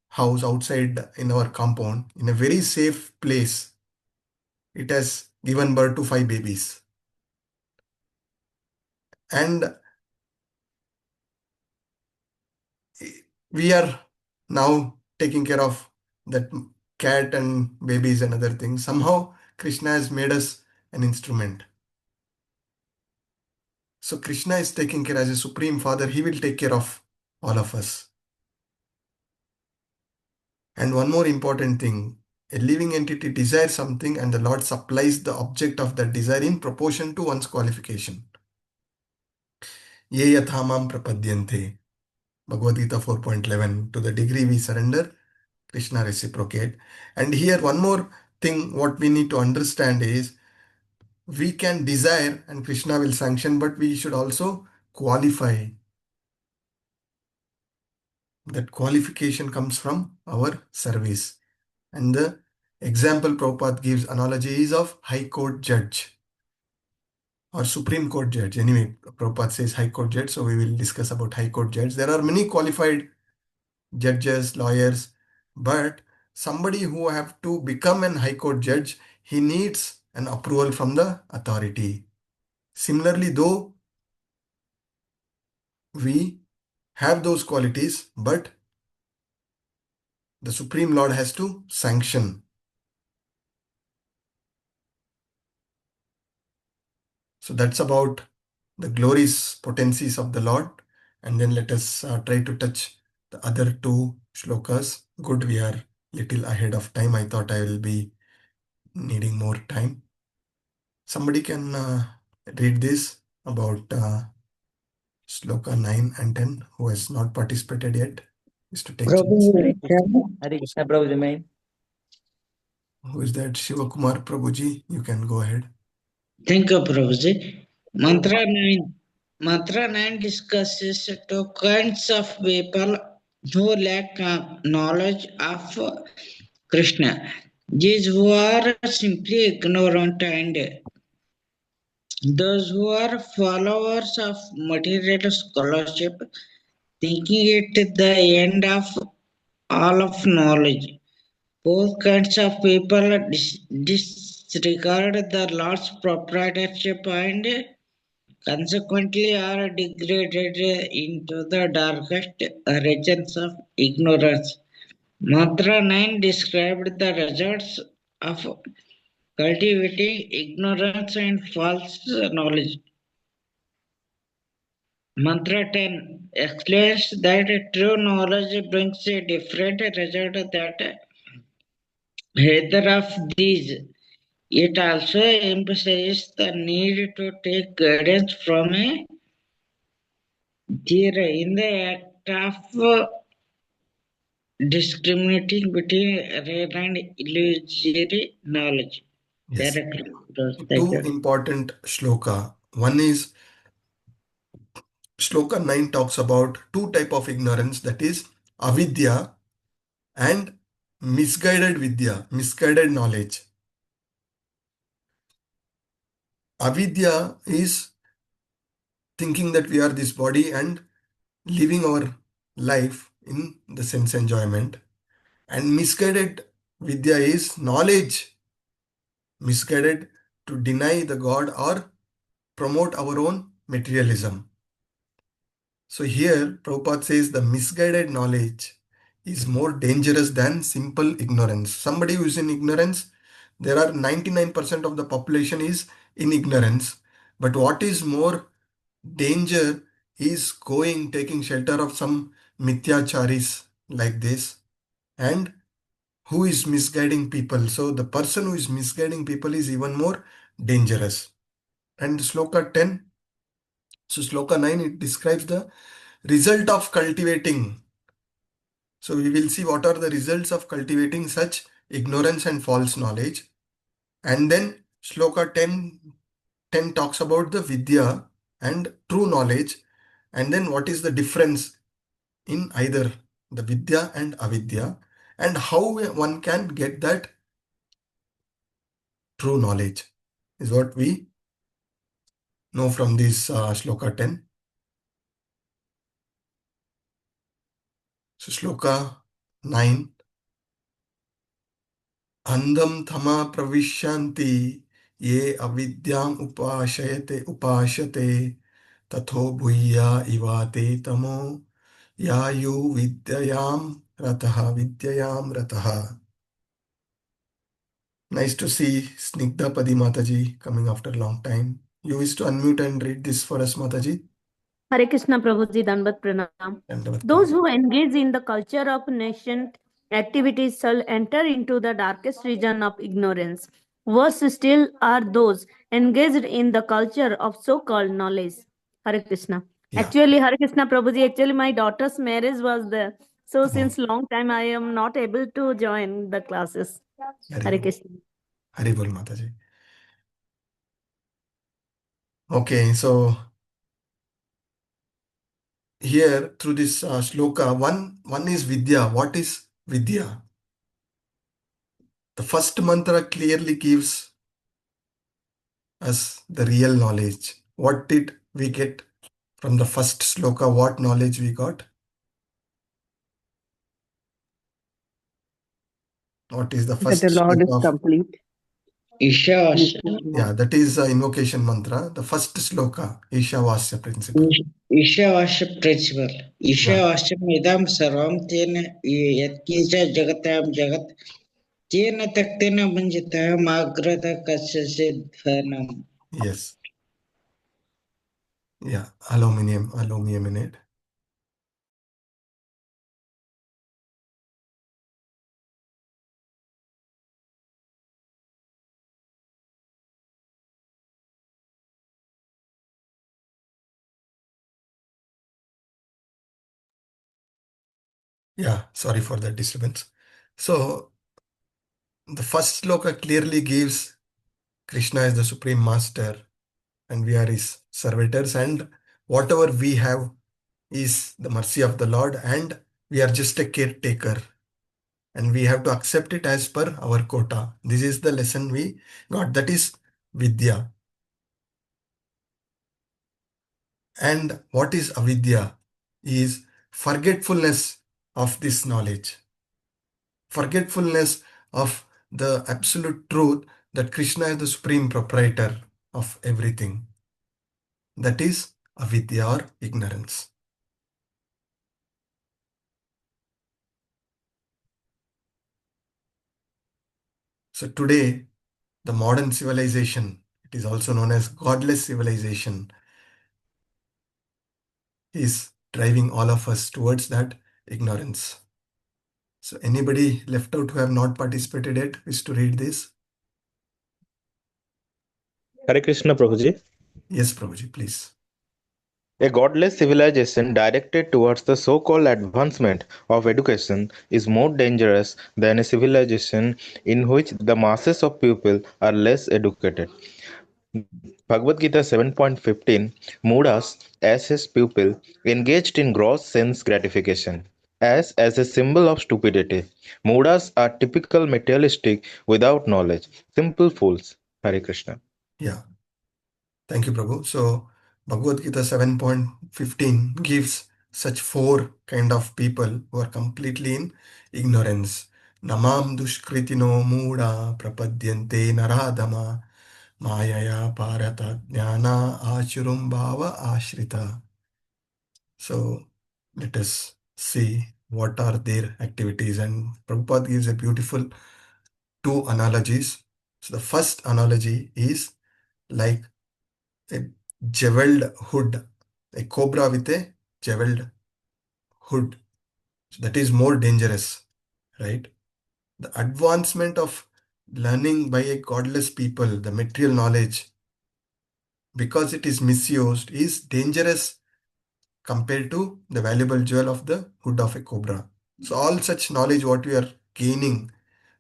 house outside in our compound in a very safe place. It has given birth to 5 babies. And we are now taking care of that cat and babies and other things. Somehow Krishna has made us an instrument. So Krishna is taking care as a Supreme Father. He will take care of all of us. And one more important thing, a living entity desires something and the Lord supplies the object of that desire in proportion to one's qualification. Ye yathamam prapadyante. Bhagavadgita 4.11. To the degree we surrender, Krishna reciprocate. And here one more thing what we need to understand is we can desire and Krishna will sanction, but we should also qualify. That qualification comes from our service. And the example Prabhupada gives analogy is of High Court judge or Supreme Court judge. Anyway, Prabhupada says High Court judge, so we will discuss about High Court judge. There are many qualified judges, lawyers, but somebody who have to become an High Court judge, he needs an approval from the authority. Similarly, though we have those qualities, but the Supreme Lord has to sanction. So that's about the glories, potencies of the Lord. And then let us try to touch the other 2 shlokas. Good, we are little ahead of time. I thought I will be needing more time. Somebody can read this about Sloka 9 and 10, who has not participated yet, is to take chance. Hare Krishna Prabhuji. Who is that? Shiva Kumar Prabhuji, you can go ahead. Thank you, Prabhuji. Mantra 9 discusses two kinds of people who lack knowledge of Krishna. These who are simply ignorant and those who are followers of material scholarship, thinking it the end of all of knowledge. Both kinds of people disregard the Lord's proprietorship and consequently are degraded into the darkest regions of ignorance. Mantra 9 described the results of cultivating ignorance and false knowledge. Mantra 10 explains that true knowledge brings a different result that either of these. It also emphasizes the need to take guidance from a Dhira in the act of discriminating between real and illusory knowledge. Yes. Directly. Thank Two you. important shloka. One is Shloka 9 talks about two type of ignorance, that is avidya and misguided vidya, misguided knowledge. Avidya is thinking that we are this body and living our life in the sense enjoyment. And misguided vidya is knowledge, misguided to deny the God or promote our own materialism. So here Prabhupada says the misguided knowledge is more dangerous than simple ignorance. Somebody who is in ignorance, there are 99% of the population is in ignorance. But what is more danger is taking shelter of some mithyacharis like this, and who is misguiding people. So the person who is misguiding people is even more dangerous. And Sloka 10, so Sloka 9, it describes the result of cultivating. So we will see what are the results of cultivating such ignorance and false knowledge. And then Sloka 10 talks about the Vidya and true knowledge. And then what is the difference in either the Vidya and Avidya, and how one can get that true knowledge is what we know from this Shloka 10. So Shloka 9. Andam thama pravishyanti ye avidyam upashate tatho bhuya ivate tamo yayu vidyayam rataha. Nice to see Snigdha Padi Mataji coming after a long time. You wish to unmute and read this for us, Mataji? Hare Krishna Prabhuji, Dandavat Pranam. Dandavat Those who engage in the culture of nascent activities shall enter into the darkest region of ignorance. Worse still are those engaged in the culture of so-called knowledge. Hare Krishna. Yeah. Actually, Hare Krishna Prabhuji, actually my daughter's marriage was there. So since long time I am not able to join the classes. Hare Krishna. Hare Bol Mataji. Okay, so here through this shloka, one is Vidya. What is Vidya? The first mantra clearly gives us the real knowledge. What did we get from the first shloka? What knowledge we got? What is the first That the Lord is shloka of? complete. Ishavasya. Yeah, that is invocation mantra. The first shloka, Ishavasya principle. Ishavasya principle. Ishavasya idam sarvam tena yatkicha jagatam jagat tena taktena manjita magrata kasya siddhanam. Yes. Yeah, allow me a minute. Yeah, sorry for that disturbance. So, the first sloka clearly gives Krishna as the Supreme Master and we are his servitors, and whatever we have is the mercy of the Lord, and We are just a caretaker and we have to accept it as per our quota. This is the lesson we got. That is Vidya. And what is avidya? Is forgetfulness of this knowledge. Forgetfulness of the absolute truth that Krishna is the supreme proprietor of everything. That is avidya or ignorance. So today, the modern civilization, it is also known as godless civilization, is driving all of us towards that ignorance. So anybody left out who have not participated yet is to read this? Hare Krishna Prabhuji. Yes, Prabhuji, please. A godless civilization directed towards the so-called advancement of education is more dangerous than a civilization in which the masses of people are less educated. Bhagavad Gita 7.15 Mudas, as his pupil, engaged in gross sense gratification. As a symbol of stupidity. Mudas are typical materialistic without knowledge, simple fools. Hare Krishna. Yeah. Thank you, Prabhu. So Bhagavad Gita 7.15 gives such four kind of people who are completely in ignorance. Namam dushkritino muda prapadyante naradama mayaya parata jnana achurum bhava ashrita. So let us see what are their activities. And Prabhupada gives a beautiful two analogies. So the first analogy is like a jeweled hood, a cobra with a jeweled hood. So that is more dangerous, right? The advancement of learning by a godless people, the material knowledge, because it is misused, is dangerous compared to the valuable jewel of the hood of a cobra. So all such knowledge, what we are gaining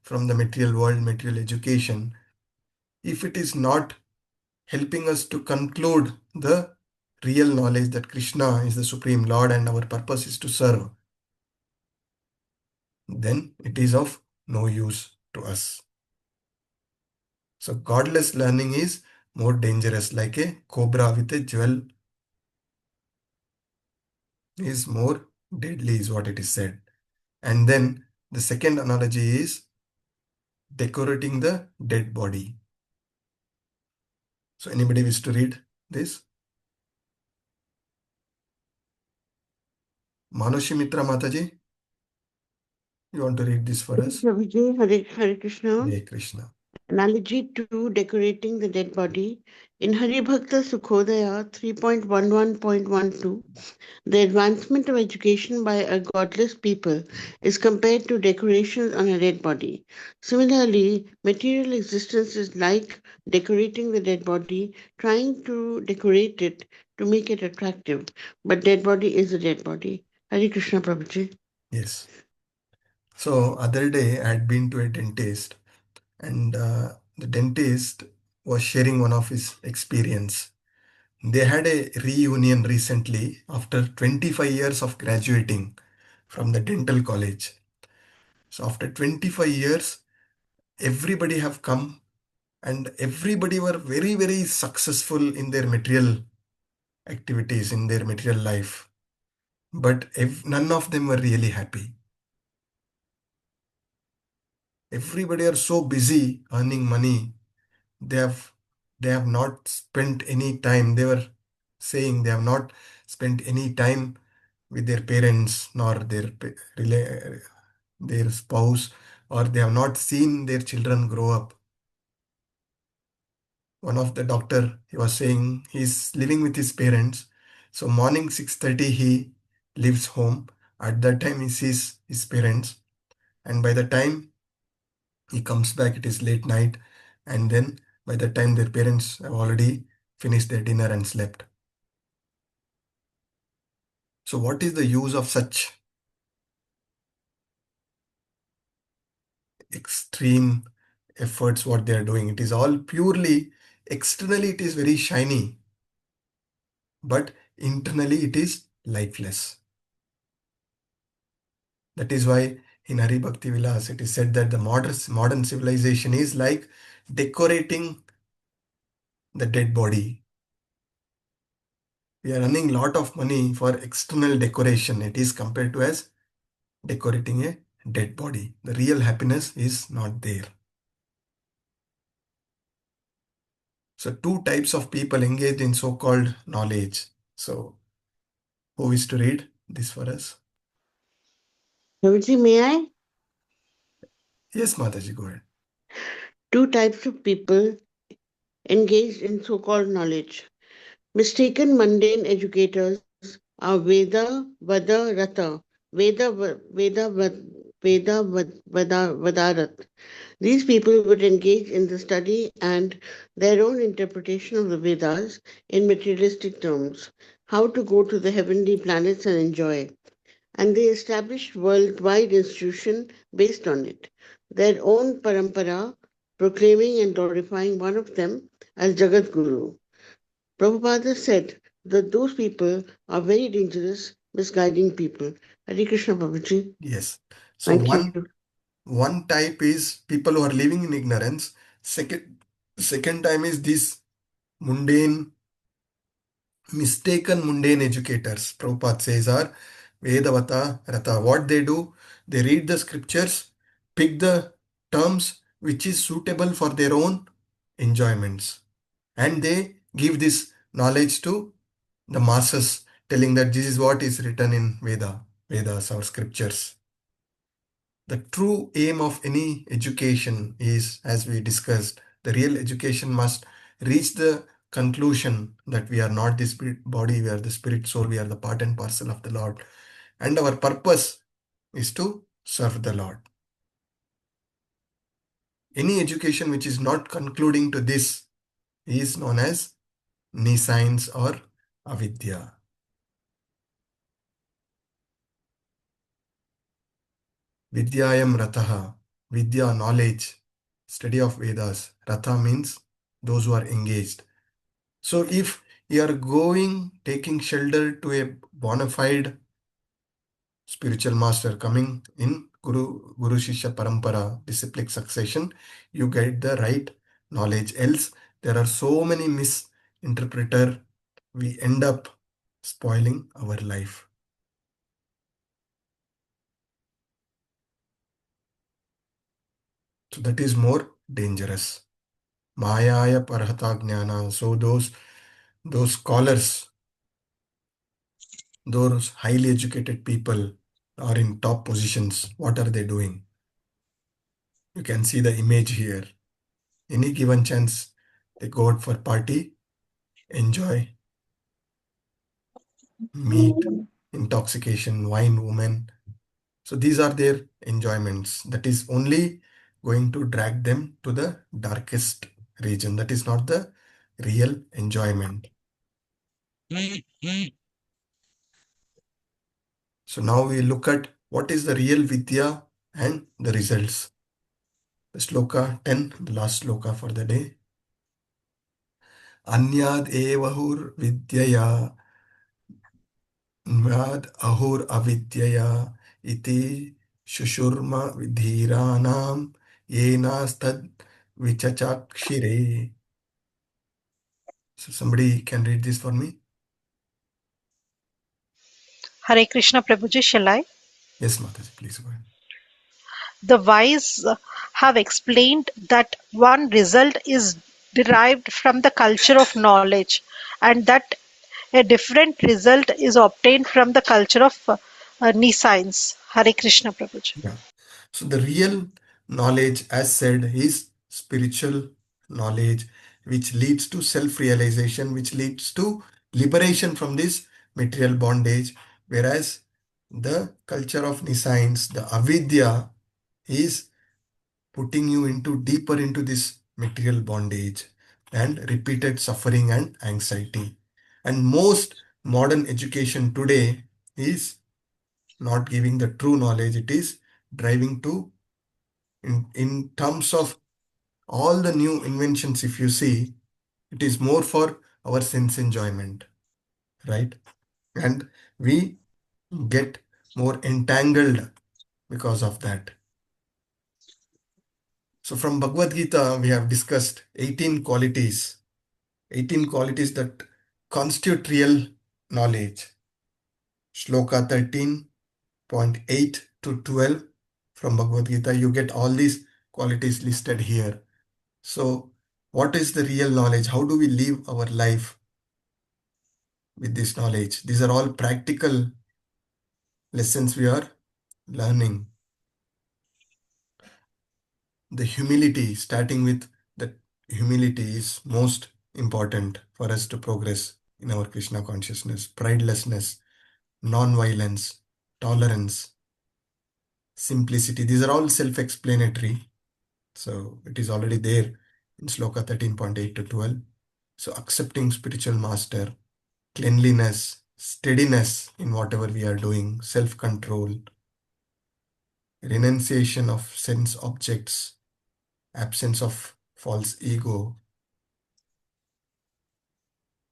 from the material world, material education, if it is not helping us to conclude the real knowledge that Krishna is the Supreme Lord and our purpose is to serve, then it is of no use to us. So godless learning is more dangerous, like a cobra with a jewel is more deadly, is what it is said. And then the second analogy is decorating the dead body. So anybody wish to read this? Manushi Mitra Mataji, you want to read this for us? Prabhuji, Hare Krishna. Hare Krishna. Analogy to decorating the dead body. In Hari Bhakta Sukhodaya 3.11.12, the advancement of education by a godless people is compared to decorations on a dead body. Similarly, material existence is like decorating the dead body, trying to decorate it to make it attractive. But dead body is a dead body. Hare Krishna Prabhuji. Yes. So other day I had been to a dentist and the dentist was sharing one of his experience. They had a reunion recently after 25 years of graduating from the dental college. So after 25 years, everybody have come and everybody were very, very successful in their material activities, in their material life. But none of them were really happy. Everybody are so busy earning money. They have not spent any time. They were saying they have not spent any time with their parents nor their spouse, or they have not seen their children grow up. One of the doctor, he was saying he's living with his parents. So morning 6:30 he leaves home. At that time he sees his parents, and by the time he comes back it is late night, and then by the time their parents have already finished their dinner and slept. So what is the use of such extreme efforts what they are doing? It is all purely externally, it is very shiny, but internally it is lifeless. That is why in Hari Bhakti Vilas it is said that the modern civilization is like decorating the dead body. We are earning a lot of money for external decoration. It is compared to as decorating a dead body. The real happiness is not there. So two types of people engaged in so-called knowledge. So who is to read this for us? Prabhuji, may I? Yes, Mataji, go ahead. Two types of people engaged in so-called knowledge. Mistaken mundane educators are Veda Vadarat. These people would engage in the study and their own interpretation of the Vedas in materialistic terms, how to go to the heavenly planets and enjoy. And they established worldwide institution based on it, their own parampara, proclaiming and glorifying one of them as Jagat Guru. Prabhupada said that those people are very dangerous, misguiding people. Hare Krishna Prabhuji. Yes. So one type is people who are living in ignorance. Second time is these mistaken mundane educators. Prabhupada says are Vedavata Rata. What they do, they read the scriptures, pick the terms which is suitable for their own enjoyments, and they give this knowledge to the masses, telling that this is what is written in Vedas or scriptures. The true aim of any education is, as we discussed, the real education must reach the conclusion that we are not the spirit body, we are the spirit soul, we are the part and parcel of the Lord. And our purpose is to serve the Lord. Any education which is not concluding to this is known as nescience or avidya. Vidyayam Rataha. Vidya, knowledge, study of Vedas. Ratha means those who are engaged. So if you are taking shelter to a bona fide spiritual master coming in Guru Shishya Parampara, disciplic succession, you get the right knowledge. Else, there are so many misinterpreter. We end up spoiling our life. So that is more dangerous. Mayaya Parhata Jnana. So those scholars, those highly educated people are in top positions. What are they doing? You can see the image here. Any given chance, they go out for party, enjoy, meat, intoxication, wine, women. So these are their enjoyments. That is only going to drag them to the darkest region. That is not the real enjoyment. So now we look at what is the real Vidya and the results. The Sloka 10, the last Sloka for the day. Anyad evahur vidyaya Vyad ahur avidyaya iti shushurma vidhiranam yenastad vichachakshire. So somebody can read this for me? Hare Krishna Prabhuji, shall I? Yes, Mataji, please go ahead. The wise have explained that one result is derived from the culture of knowledge, and that a different result is obtained from the culture of nescience. Hare Krishna Prabhuji. Yeah. So the real knowledge, as said, is spiritual knowledge, which leads to self-realization, which leads to liberation from this material bondage. Whereas the culture of nescience, the avidya, is putting you into deeper into this material bondage and repeated suffering and anxiety. And most modern education today is not giving the true knowledge. It is driving to, in terms of all the new inventions, if you see, it is more for our sense enjoyment, right? And we get more entangled because of that. So from Bhagavad Gita, we have discussed 18 qualities that constitute real knowledge. Sloka 13.8 to 12 from Bhagavad Gita, you get all these qualities listed here. So what is the real knowledge? How do we live our life with this knowledge? These are all practical lessons we are learning. The humility, starting with the humility, is most important for us to progress in our Krishna consciousness. Pridelessness, non-violence, tolerance, simplicity. These are all self-explanatory. So it is already there in Sloka 13.8 to 12. So accepting spiritual master, cleanliness, steadiness in whatever we are doing, self-control, renunciation of sense objects, absence of false ego,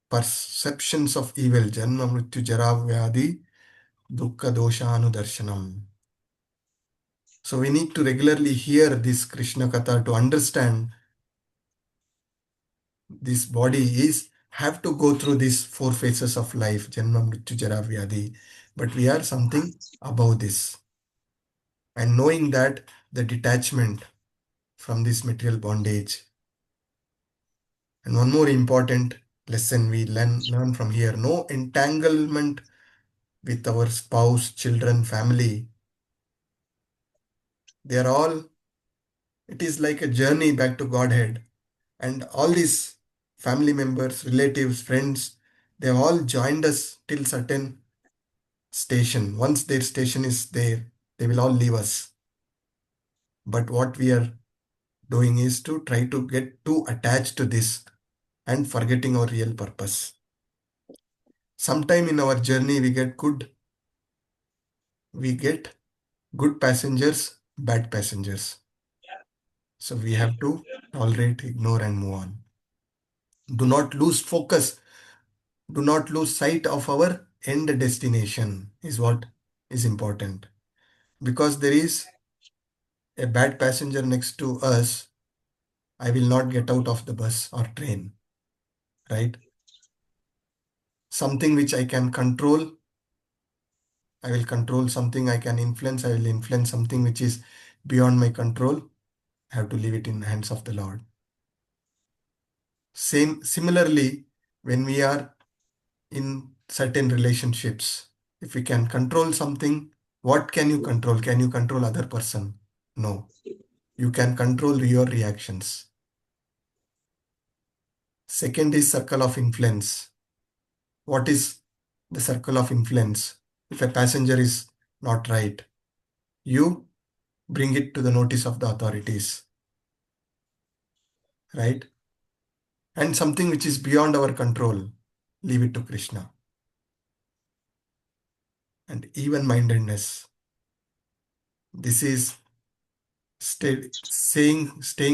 perceptions of evil, janma mrityu jara vyadi, dukkha dosha anudarshanam. So we need to regularly hear this Krishna Katha to understand this body is have to go through these four phases of life, janma mrityu jara vyadi, but we are something above this. And knowing that the detachment from this material bondage. And one more important lesson we learn from here, no entanglement with our spouse, children, family. They are all, it is like a journey back to Godhead. And all these family members, relatives, friends, they have all joined us till certain station. Once their station is there, they will all leave us. But what we are doing is to try to get too attached to this and forgetting our real purpose. Sometime in our journey, we get good passengers, bad passengers. So we have to tolerate, ignore, and move on. Do not lose focus. Do not lose sight of our end destination is what is important. Because there is a bad passenger next to us, I will not get out of the bus or train, right? Something which I can control, I will control. Something I can influence, I will influence. Something which is beyond my control, I have to leave it in the hands of the Lord. Similarly, when we are in certain relationships, if we can control something, what can you control? Can you control other person? No. You can control your reactions. Second is circle of influence. What is the circle of influence? If a passenger is not right, you bring it to the notice of the authorities, right? And something which is beyond our control, leave it to Krishna. And even-mindedness. This is staying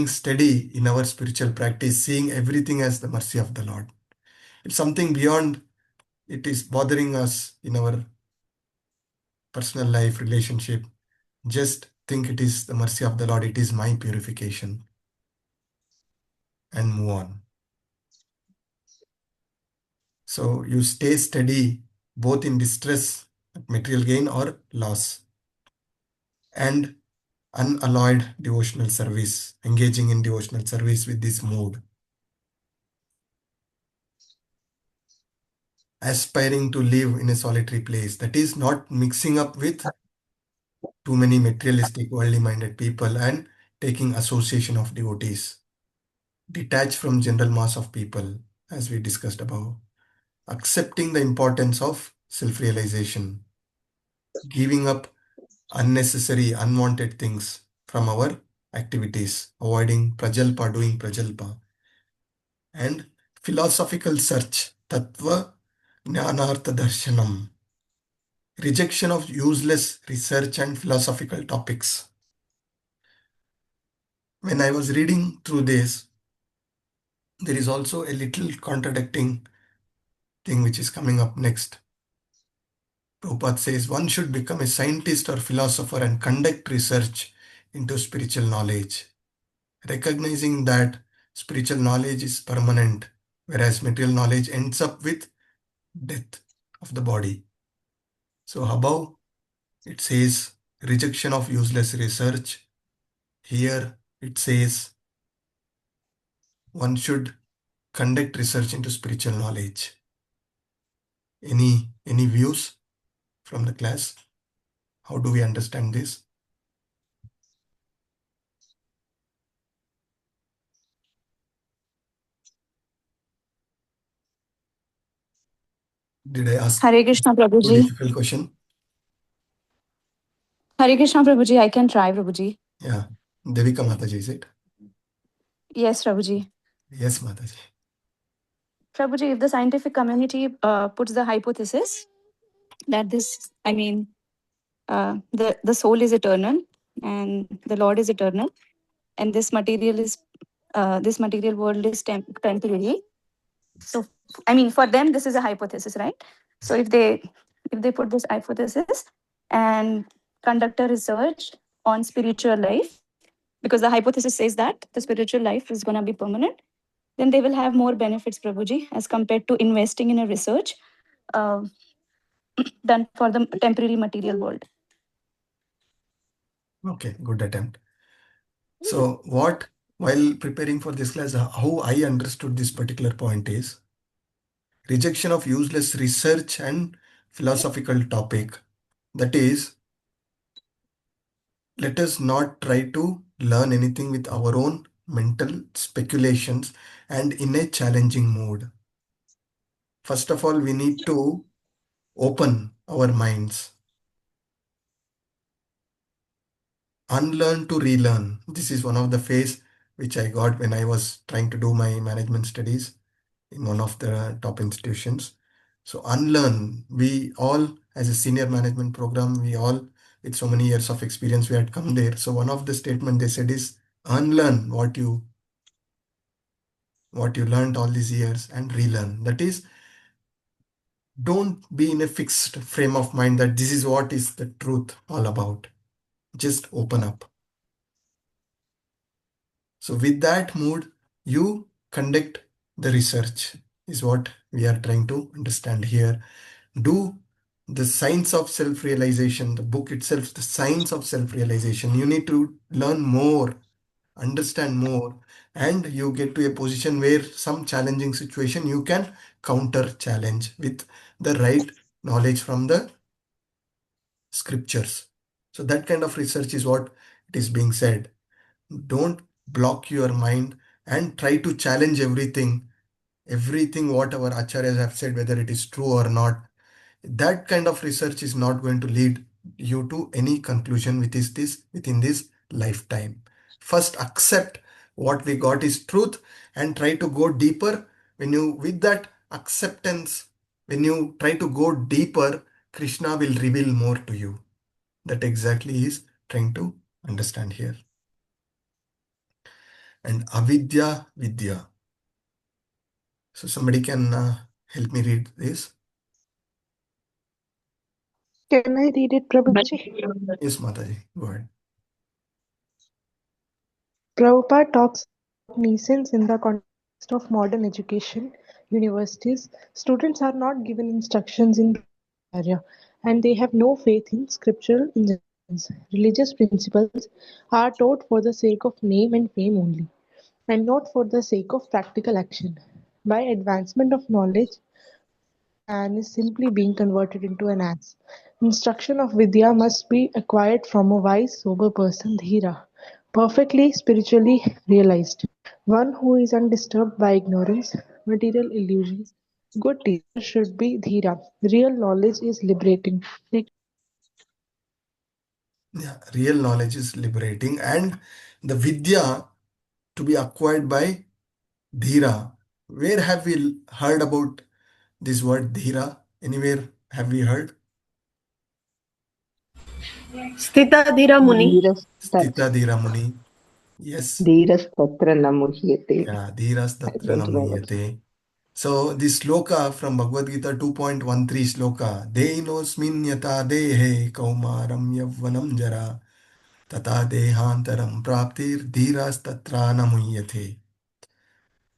steady in our spiritual practice, seeing everything as the mercy of the Lord. If something beyond it is bothering us in our personal life, relationship, just think it is the mercy of the Lord. It is my purification. And move on. So you stay steady both in distress, material gain or loss, and unalloyed devotional service, engaging in devotional service with this mood. Aspiring to live in a solitary place, that is not mixing up with too many materialistic, worldly minded people and taking association of devotees. Detach from general mass of people, as we discussed above. Accepting the importance of self-realization. Giving up unnecessary, unwanted things from our activities. Avoiding prajalpa, doing prajalpa. And philosophical search. Tattva Jnanartha Darshanam. Rejection of useless research and philosophical topics. When I was reading through this, there is also a little contradicting thing which is coming up next. Prabhupada says one should become a scientist or philosopher and conduct research into spiritual knowledge, recognizing that spiritual knowledge is permanent, whereas material knowledge ends up with death of the body. So above it says rejection of useless research. Here it says one should conduct research into spiritual knowledge. Any views from the class? How do we understand this? Did I ask Hare Krishna, too Prabhuji. difficult question? Hare Krishna, Prabhuji. I can try, Prabhuji. Yeah. Devika Mataji, is it? Yes, Prabhuji. Yes, Mataji. Prabhuji, if the scientific community puts the hypothesis that the soul is eternal and the Lord is eternal, and this material world is temporary. So, for them, this is a hypothesis, right? So, if they put this hypothesis and conduct a research on spiritual life, because the hypothesis says that the spiritual life is going to be permanent, then they will have more benefits, Prabhuji, as compared to investing in a research done for the temporary material world. Okay, good attempt. So while preparing for this class, how I understood this particular point is rejection of useless research and philosophical topic. That is, let us not try to learn anything with our own mental speculations and in a challenging mood. First of all, we need to open our minds. Unlearn to relearn. This is one of the phase which I got when I was trying to do my management studies in one of the top institutions. So unlearn. We all, as a senior management program, we all, with so many years of experience, we had come there. So one of the statement they said is unlearn what you learned all these years and relearn. That is, don't be in a fixed frame of mind that this is what is the truth all about. Just open up. So with that mood, you conduct the research is what we are trying to understand here. Do the science of self-realization, the book itself, the science of self-realization. You need to learn more, understand more, and you get to a position where some challenging situation you can counter challenge with the right knowledge from the scriptures. So that kind of research is what it is being said. Don't block your mind and try to challenge everything what our acharyas have said, whether it is true or not. That kind of research is not going to lead you to any conclusion within this lifetime. First, accept what we got is truth and try to go deeper. With that acceptance, when you try to go deeper, Krishna will reveal more to you. That exactly is trying to understand here. And avidya vidya. So somebody can help me read this. Can I read it, Prabhuji? Yes, Mataji, go ahead. Prabhupada talks about nescience in the context of modern education. Universities, students are not given instructions in area, and they have no faith in scriptural injunctions. Religious principles are taught for the sake of name and fame only, and not for the sake of practical action. By advancement of knowledge, man is simply being converted into an ass. Instruction of Vidya must be acquired from a wise, sober person, Dhira, perfectly spiritually realized, one who is undisturbed by ignorance, material illusions. Good teacher should be Dhira. Real knowledge is liberating. Yeah, real knowledge is liberating, and the Vidya to be acquired by Dhira. Where have we heard about this word Dhira? Anywhere have we heard? Sthita Dhira Muni. Sthita Dhira Muni. Yes. Dhiras tatra na muhyate. Yeah, Dhiras I tatra don't na remember. muhyate. So this sloka from Bhagavad Gita 2.13 sloka, Dehinosmin yata dehe kaumaram yavvanam jara tata dehantaram praptir dhiras tatra namuhyate.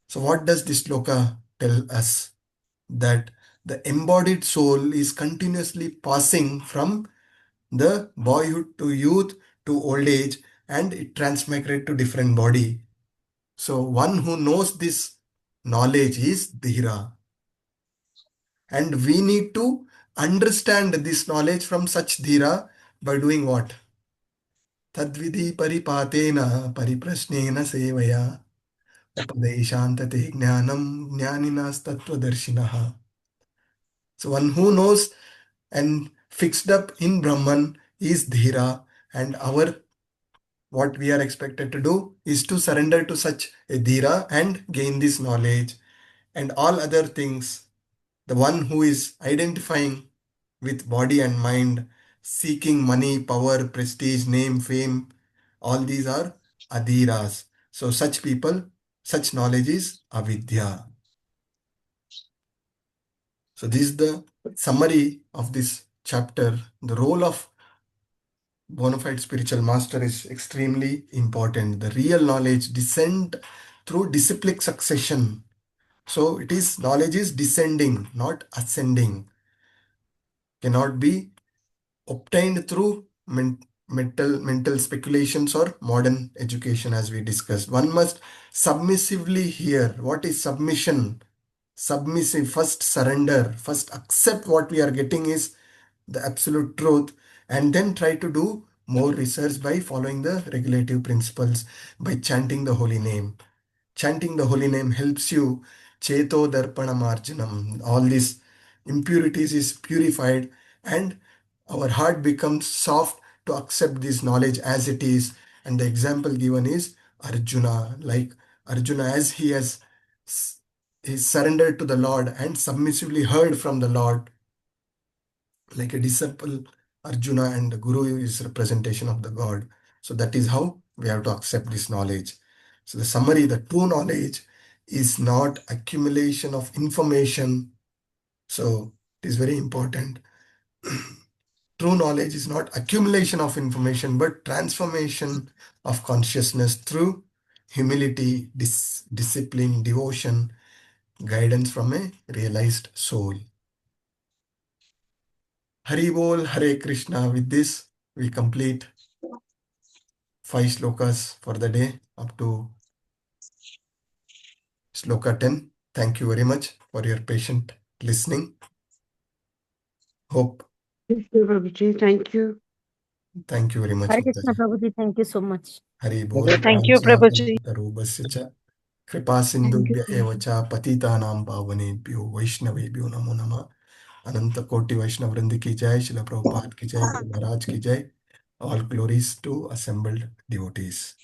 So what does this sloka tell us? That the embodied soul is continuously passing from the boyhood to youth to old age, and it transmigrate to different body. So one who knows this knowledge is dhira. And we need to understand this knowledge from such dhira by doing what? Tadvidi paripatena pariprasnena sevaya upadeshantate jnanam jnaninas tattvadarshinaha. So one who knows and fixed up in Brahman is dhira, and our what we are expected to do is to surrender to such a dhira and gain this knowledge. And all other things, the one who is identifying with body and mind, seeking money, power, prestige, name, fame, all these are adhiras. So such people, such knowledge is avidya. So this is the summary of this chapter. The role of bona fide spiritual master is extremely important. The real knowledge descend through disciplic succession. So it is knowledge is descending, not ascending. Cannot be obtained through mental speculations or modern education, as we discussed. One must submissively hear. What is submission? Submissive, first surrender, first accept what we are getting is the absolute truth, and then try to do more research by following the regulative principles, by chanting the holy name. Chanting the holy name helps you cheto darpana marjanam. All these impurities is purified, and our heart becomes soft to accept this knowledge as it is. And the example given is Arjuna. Like Arjuna, as he surrendered to the Lord and submissively heard from the Lord, like a disciple, Arjuna, and the Guru is representation of the God. So that is how we have to accept this knowledge. So the summary, the true knowledge is not accumulation of information. So it is very important. True knowledge is not accumulation of information, but transformation of consciousness through humility, discipline, devotion, guidance from a realized soul. Hari Bol, Hare Krishna. With this, we complete 5 slokas for the day up to sloka 10. Thank you very much for your patient listening. Hope. Thank you, Prabhuji. Thank you. Thank you very much. Hare Krishna Prabhuji, thank you so much. Hari Bol. Thank you, Prabhuji. Rubasya cha kripa sindhubhya eva cha patitanam pavanebhyo vaishnavebhyo namo namah. Ananta Koti Vaishnav Vrindi ki jai, Srila Prabhupada ki jai, Guru Maharaj ki jai. All glories to assembled devotees.